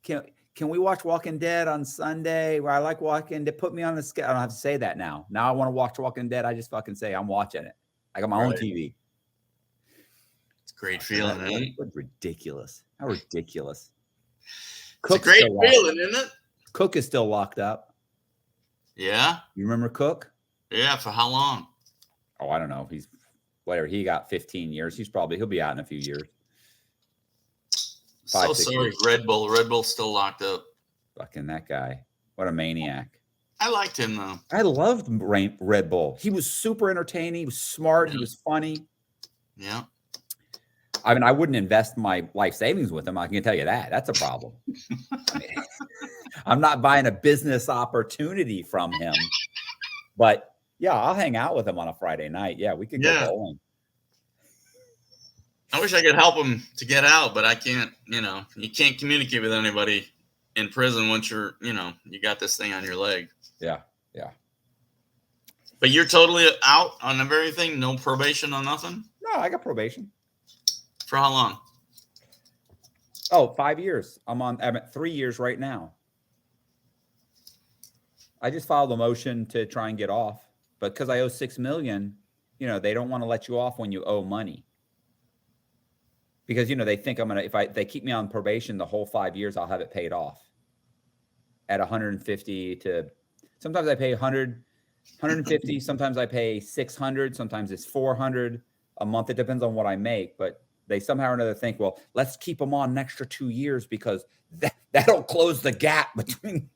S2: Walking Dead on Sunday? Where I like Walking Dead. Put me on the schedule. I don't have to say that now. Now I want to watch Walking Dead. I just fucking say I'm watching it. I got my own TV.
S1: It's a great feeling, isn't it?
S2: What ridiculous. How ridiculous.
S1: It's a great feeling, isn't it?
S2: Cook is still locked up.
S1: Yeah.
S2: You remember Cook?
S1: Yeah. For how long?
S2: Oh, I don't know. He's whatever. He got 15 years. He'll be out in a few years.
S1: So sorry, Red Bull. Red Bull's still locked up.
S2: Fucking that guy. What a maniac.
S1: I liked him, though.
S2: I loved Red Bull. He was super entertaining. He was smart. He was funny.
S1: Yeah.
S2: I mean, I wouldn't invest my life savings with him. I can tell you that. That's a problem. I'm not buying a business opportunity from him. But, yeah, I'll hang out with him on a Friday night. Yeah, we could go bowling.
S1: I wish I could help him to get out, but I can't, you can't communicate with anybody in prison once you got this thing on your leg.
S2: Yeah. Yeah.
S1: But you're totally out on everything? No probation on nothing?
S2: No, I got probation.
S1: For how long?
S2: Oh, 5 years. I'm at 3 years right now. I just filed a motion to try and get off, but because I owe $6 million, they don't want to let you off when you owe money. Because, they think if they keep me on probation the whole 5 years, I'll have it paid off at 150 to, sometimes I pay 150, sometimes I pay 600, sometimes it's 400 a month. It depends on what I make, but they somehow or another think, well, let's keep them on an extra 2 years because that'll close the gap between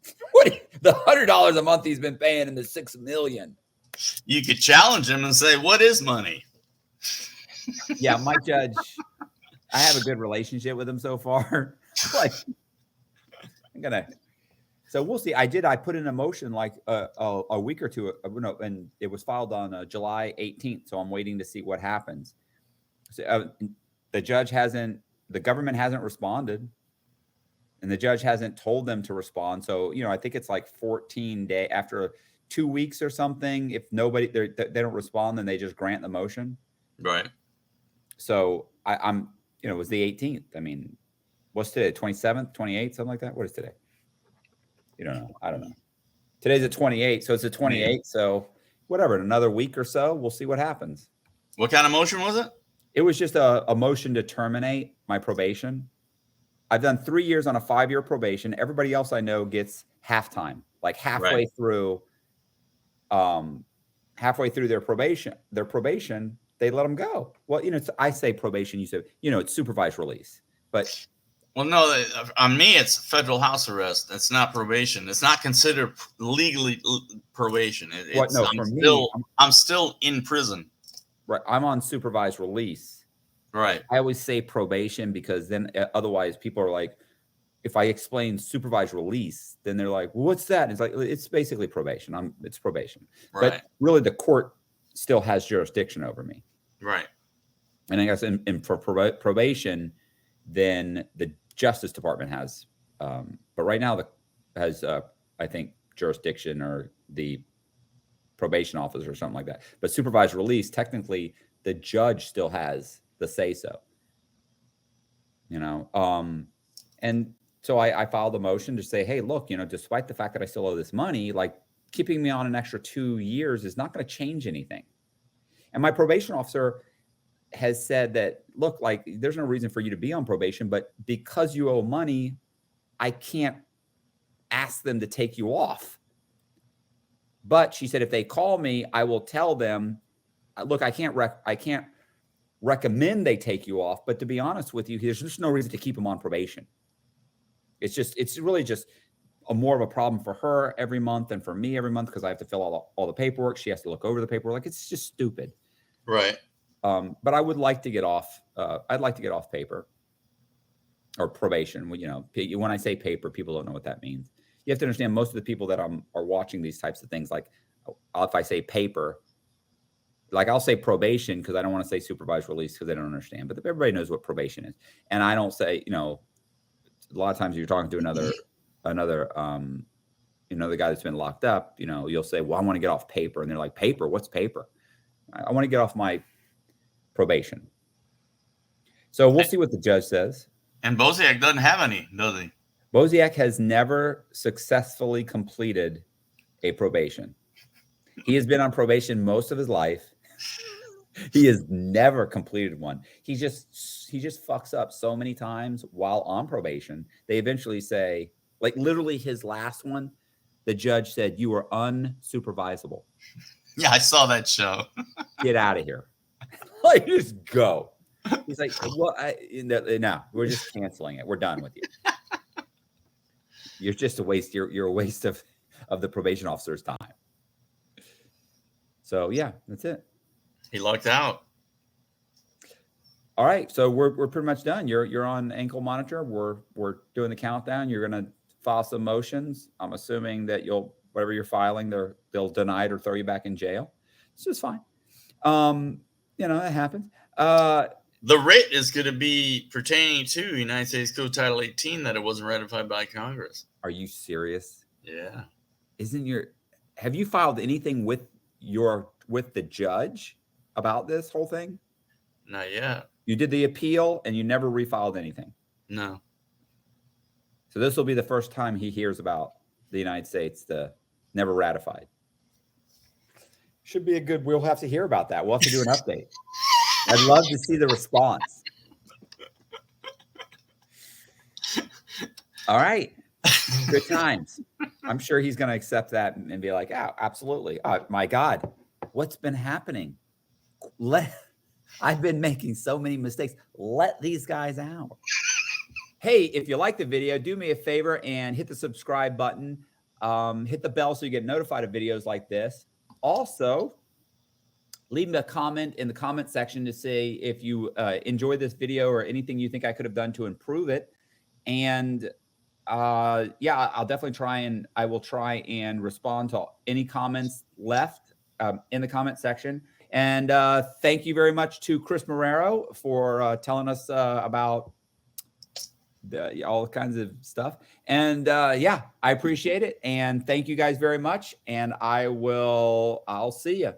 S2: the $100 a month he's been paying and the $6 million.
S1: You could challenge him and say, what is money?
S2: Yeah, my judge, I have a good relationship with him so far. Like, so we'll see. I put in a motion like a week or two, and it was filed on July 18th. So I'm waiting to see what happens. So, the government hasn't responded, and the judge hasn't told them to respond. So, I think it's like 14 days after 2 weeks or something. If they don't respond, then they just grant the motion.
S1: Right.
S2: So I'm, it was the 18th. I mean, what's today? 27th, 28th, something like that. What is today? You don't know. I don't know. Today's the 28th. So it's the 28th. Yeah. So whatever, in another week or so, we'll see what happens.
S1: What kind of motion was it?
S2: It was just a motion to terminate my probation. I've done 3 years on a 5-year probation. Everybody else I know gets halftime, like halfway through their probation, they let them go. Well, I say probation, you say, it's supervised release, but.
S1: Well, no, on me, it's federal house arrest. It's not probation. It's not considered legally probation. I'm still in prison.
S2: Right. I'm on supervised release.
S1: Right.
S2: I always say probation because then otherwise people are like, if I explain supervised release, then they're like, well, what's that? And it's like, it's basically probation. It's probation. Right. But really the court still has jurisdiction over me.
S1: Right.
S2: And I guess for probation, then the Justice Department has, but right now has I think jurisdiction or the probation office or something like that. But supervised release, technically, the judge still has the say so. And so I filed a motion to say, hey, look, despite the fact that I still owe this money, like keeping me on an extra 2 years is not going to change anything. And my probation officer has said that, look, like there's no reason for you to be on probation, but because you owe money, I can't ask them to take you off. But she said, if they call me, I will tell them, look, I can't recommend they take you off. But to be honest with you, there's just no reason to keep them on probation. It's really just more of a problem for her every month than for me every month because I have to fill all the paperwork. She has to look over the paperwork. Like, it's just stupid.
S1: Right.
S2: But I would like to get off. I'd like to get off paper or probation. When I say paper, people don't know what that means. You have to understand most of the people that are watching these types of things. Like, if I say paper, like I'll say probation because I don't want to say supervised release because they don't understand. But everybody knows what probation is. And I don't say, a lot of times you're talking to another the guy that's been locked up. You'll say, well, I want to get off paper, and they're like, paper? What's paper? I want to get off my probation. So we'll see what the judge says.
S1: And Bosiak doesn't have any, does he?
S2: Bosiak has never successfully completed a probation. He has been on probation most of his life. He has never completed one. He just fucks up so many times while on probation. They eventually say, like literally his last one, the judge said, you are unsupervisable.
S1: Yeah, I saw that show.
S2: Get out of here. Like, just go. He's like, well, no, we're just canceling it. We're done with you. You're just a waste. You're a waste of the probation officer's time. So yeah, that's it.
S1: He lucked out.
S2: All right, so we're pretty much done. You're on ankle monitor. We're doing the countdown. You're gonna file some motions. I'm assuming that whatever you're filing, they'll deny it or throw you back in jail. It's just fine. It happens.
S1: The writ is going to be pertaining to United States Code Title 18 that it wasn't ratified by Congress.
S2: Are you serious?
S1: Yeah.
S2: Have you filed anything with the judge about this whole thing?
S1: Not yet.
S2: You did the appeal and you never refiled anything?
S1: No.
S2: So this will be the first time he hears about the United States, never ratified. Should be a good, we'll have to hear about that. We'll have to do an update. I'd love to see the response. All right. Good times. I'm sure he's going to accept that and be like, oh, absolutely. My God, what's been happening? I've been making so many mistakes. Let these guys out. Hey, if you like the video, do me a favor and hit the subscribe button. Hit the bell so you get notified of videos like this. Also, leave me a comment in the comment section to say if you enjoy this video or anything you think I could have done to improve it. And yeah, I'll definitely I will try and respond to any comments left in the comment section. And thank you very much to Chris Marrero for telling us about all kinds of stuff. And yeah, I appreciate it. And thank you guys very much. And I'll see you.